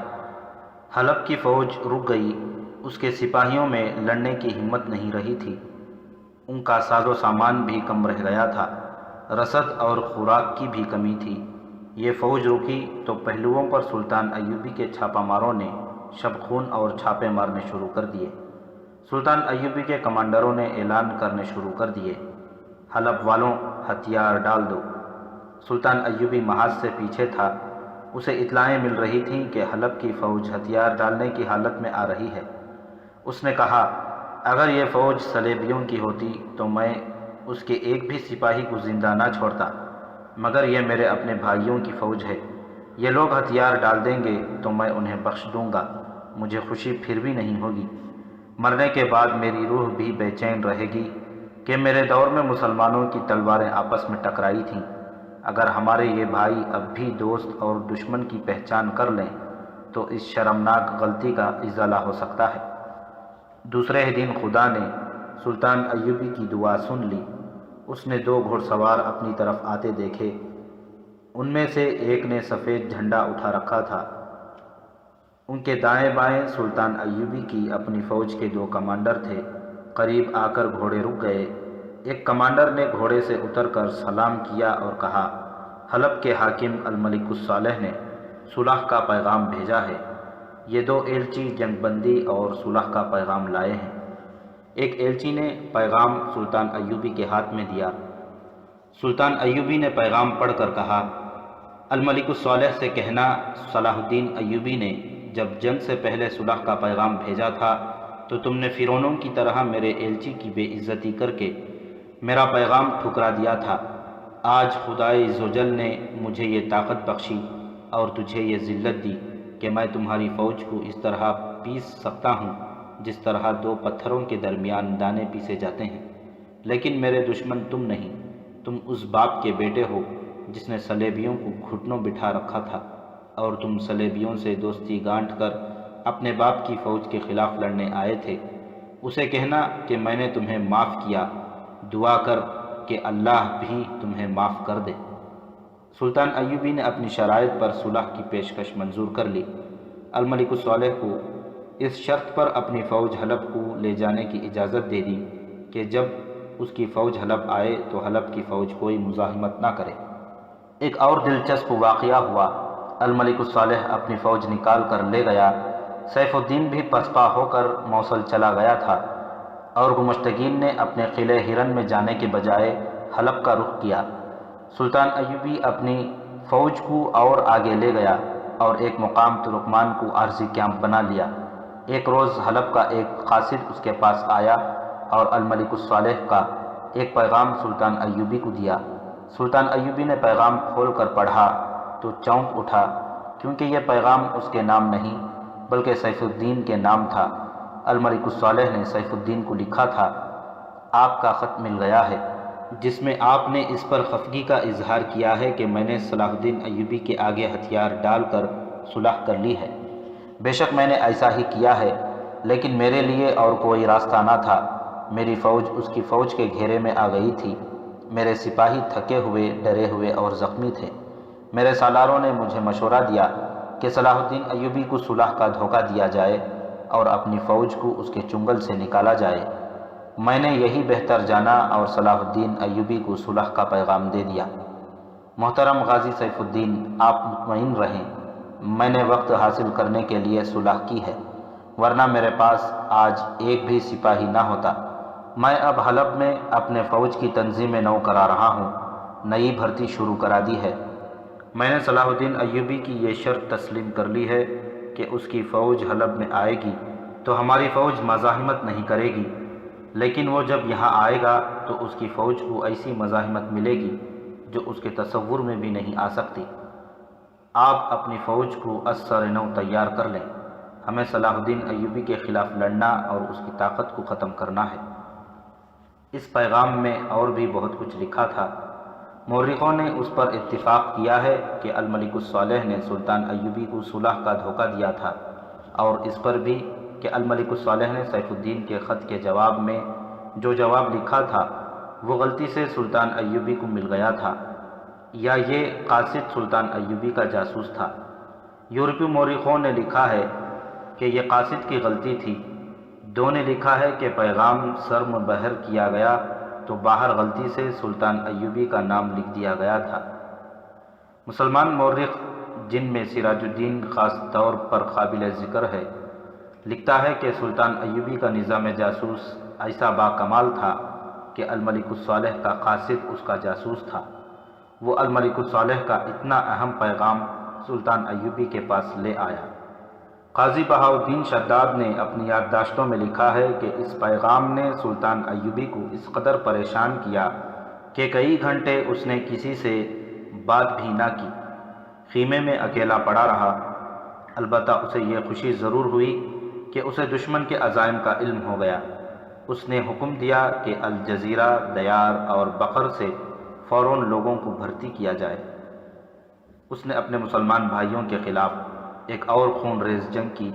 حلب کی فوج رک گئی۔ اس کے سپاہیوں میں لڑنے کی ہمت نہیں رہی تھی۔ ان کا ساز و سامان بھی کم رہ گیا تھا، رسد اور خوراک کی بھی کمی تھی۔ یہ فوج رکی تو پہلوؤں پر سلطان ایوبی کے چھاپہ ماروں نے شب خون اور چھاپے مارنے شروع کر دیے۔ سلطان ایوبی کے کمانڈروں نے اعلان کرنے شروع کر دیے، حلب والوں ہتھیار ڈال دو۔ سلطان ایوبی محاذ سے پیچھے تھا، اسے اطلاعیں مل رہی تھیں کہ حلب کی فوج ہتھیار ڈالنے کی حالت میں آ رہی ہے۔ اس نے کہا، اگر یہ فوج صلیبیوں کی ہوتی تو میں اس کے ایک بھی سپاہی کو زندہ نہ چھوڑتا، مگر یہ میرے اپنے بھائیوں کی فوج ہے، یہ لوگ ہتھیار ڈال دیں گے تو میں انہیں بخش دوں گا، مجھے خوشی پھر بھی نہیں ہوگی۔ مرنے کے بعد میری روح بھی بے چین رہے گی کہ میرے دور میں مسلمانوں کی تلواریں آپس میں ٹکرائی تھیں۔ اگر ہمارے یہ بھائی اب بھی دوست اور دشمن کی پہچان کر لیں تو اس شرمناک غلطی کا ازالہ ہو سکتا ہے۔ دوسرے دن خدا نے سلطان ایوبی کی دعا سن لی۔ اس نے 2 گھوڑ سوار اپنی طرف آتے دیکھے، ان میں سے ایک نے سفید جھنڈا اٹھا رکھا تھا۔ ان کے دائیں بائیں سلطان ایوبی کی اپنی فوج کے 2 کمانڈر تھے۔ قریب آ کر گھوڑے رک گئے۔ ایک کمانڈر نے گھوڑے سے اتر کر سلام کیا اور کہا، حلب کے حاکم الملک الصالح نے صلح کا پیغام بھیجا ہے۔ یہ 2 ایلچی جنگ بندی اور صلح کا پیغام لائے ہیں۔ ایک ایلچی نے پیغام سلطان ایوبی کے ہاتھ میں دیا۔ سلطان ایوبی نے پیغام پڑھ کر کہا، الملک الصالح سے کہنا، صلاح الدین ایوبی نے جب جنگ سے پہلے صلح کا پیغام بھیجا تھا تو تم نے فرعونوں کی طرح میرے ایلچی کی بے عزتی کر کے میرا پیغام ٹھکرا دیا تھا۔ آج خدائے عزوجل نے مجھے یہ طاقت بخشی اور تجھے یہ ذلت دی کہ میں تمہاری فوج کو اس طرح پیس سکتا ہوں جس طرح 2 پتھروں کے درمیان دانے پیسے جاتے ہیں۔ لیکن میرے دشمن تم نہیں، تم اس باپ کے بیٹے ہو جس نے صلیبیوں کو گھٹنوں بٹھا رکھا تھا، اور تم صلیبیوں سے دوستی گانٹھ کر اپنے باپ کی فوج کے خلاف لڑنے آئے تھے۔ اسے کہنا کہ میں نے تمہیں معاف کیا، دعا کر کہ اللہ بھی تمہیں معاف کر دے۔ سلطان ایوبی نے اپنی شرائط پر صلح کی پیشکش منظور کر لی۔ الملک الصالح کو اس شرط پر اپنی فوج حلب کو لے جانے کی اجازت دے دی کہ جب اس کی فوج حلب آئے تو حلب کی فوج کوئی مزاحمت نہ کرے۔ ایک اور دلچسپ واقعہ ہوا۔ الملک الصالح اپنی فوج نکال کر لے گیا۔ سیف الدین بھی پسپا ہو کر موصل چلا گیا تھا، اور گمشتگین نے اپنے قلعے ہرن میں جانے کے بجائے حلب کا رخ کیا۔ سلطان ایوبی اپنی فوج کو اور آگے لے گیا اور ایک مقام ترکمان کو عارضی کیمپ بنا لیا۔ ایک روز حلب کا ایک قاصد اس کے پاس آیا اور الملک الصالح کا ایک پیغام سلطان ایوبی کو دیا۔ سلطان ایوبی نے پیغام کھول کر پڑھا تو چونک اٹھا، کیونکہ یہ پیغام اس کے نام نہیں بلکہ سیف الدین کے نام تھا۔ الملک الصالح نے سیف الدین کو لکھا تھا، آپ کا خط مل گیا ہے، جس میں آپ نے اس پر خفگی کا اظہار کیا ہے کہ میں نے صلاح الدین ایوبی کے آگے ہتھیار ڈال کر صلح کر لی ہے۔ بے شک میں نے ایسا ہی کیا ہے، لیکن میرے لیے اور کوئی راستہ نہ تھا۔ میری فوج اس کی فوج کے گھیرے میں آ گئی تھی۔ میرے سپاہی تھکے ہوئے، ڈرے ہوئے اور زخمی تھے۔ میرے سالاروں نے مجھے مشورہ دیا کہ صلاح الدین ایوبی کو صلح کا دھوکہ دیا جائے اور اپنی فوج کو اس کے چنگل سے نکالا جائے۔ میں نے یہی بہتر جانا اور صلاح الدین ایوبی کو صلح کا پیغام دے دیا۔ محترم غازی سیف الدین، آپ مطمئن رہیں، میں نے وقت حاصل کرنے کے لیے صلح کی ہے، ورنہ میرے پاس آج ایک بھی سپاہی نہ ہوتا۔ میں اب حلب میں اپنے فوج کی تنظیم نو کرا رہا ہوں، نئی بھرتی شروع کرا دی ہے۔ میں نے صلاح الدین ایوبی کی یہ شرط تسلیم کر لی ہے کہ اس کی فوج حلب میں آئے گی تو ہماری فوج مزاحمت نہیں کرے گی، لیکن وہ جب یہاں آئے گا تو اس کی فوج کو ایسی مزاحمت ملے گی جو اس کے تصور میں بھی نہیں آ سکتی۔ آپ اپنی فوج کو از سر نو تیار کر لیں، ہمیں صلاح الدین ایوبی کے خلاف لڑنا اور اس کی طاقت کو ختم کرنا ہے۔ اس پیغام میں اور بھی بہت کچھ لکھا تھا۔ مورخوں نے اس پر اتفاق کیا ہے کہ الملک الصالح نے سلطان ایوبی کو صلح کا دھوکہ دیا تھا، اور اس پر بھی کہ الملک الصالح نے سیف الدین کے خط کے جواب میں جو جواب لکھا تھا وہ غلطی سے سلطان ایوبی کو مل گیا تھا، یا یہ قاصد سلطان ایوبی کا جاسوس تھا۔ یورپی مورخوں نے لکھا ہے کہ یہ قاصد کی غلطی تھی، دو نے لکھا ہے کہ پیغام سر منبہر کیا گیا تو باہر غلطی سے سلطان ایوبی کا نام لکھ دیا گیا تھا۔ مسلمان مورخ جن میں سراج الدین خاص طور پر قابل ذکر ہے، لکھتا ہے کہ سلطان ایوبی کا نظام جاسوس ایسا باکمال تھا کہ الملک الصالح کا قاصد اس کا جاسوس تھا۔ وہ الملک الصالح کا اتنا اہم پیغام سلطان ایوبی کے پاس لے آیا۔ قاضی بہاؤالدین شداد نے اپنی یادداشتوں میں لکھا ہے کہ اس پیغام نے سلطان ایوبی کو اس قدر پریشان کیا کہ کئی گھنٹے اس نے کسی سے بات بھی نہ کی، خیمے میں اکیلا پڑا رہا۔ البتہ اسے یہ خوشی ضرور ہوئی کہ اسے دشمن کے عزائم کا علم ہو گیا۔ اس نے حکم دیا کہ الجزیرہ، دیار اور بقر سے فوراً لوگوں کو بھرتی کیا جائے۔ اس نے اپنے مسلمان بھائیوں کے خلاف ایک اور خون ریز جنگ کی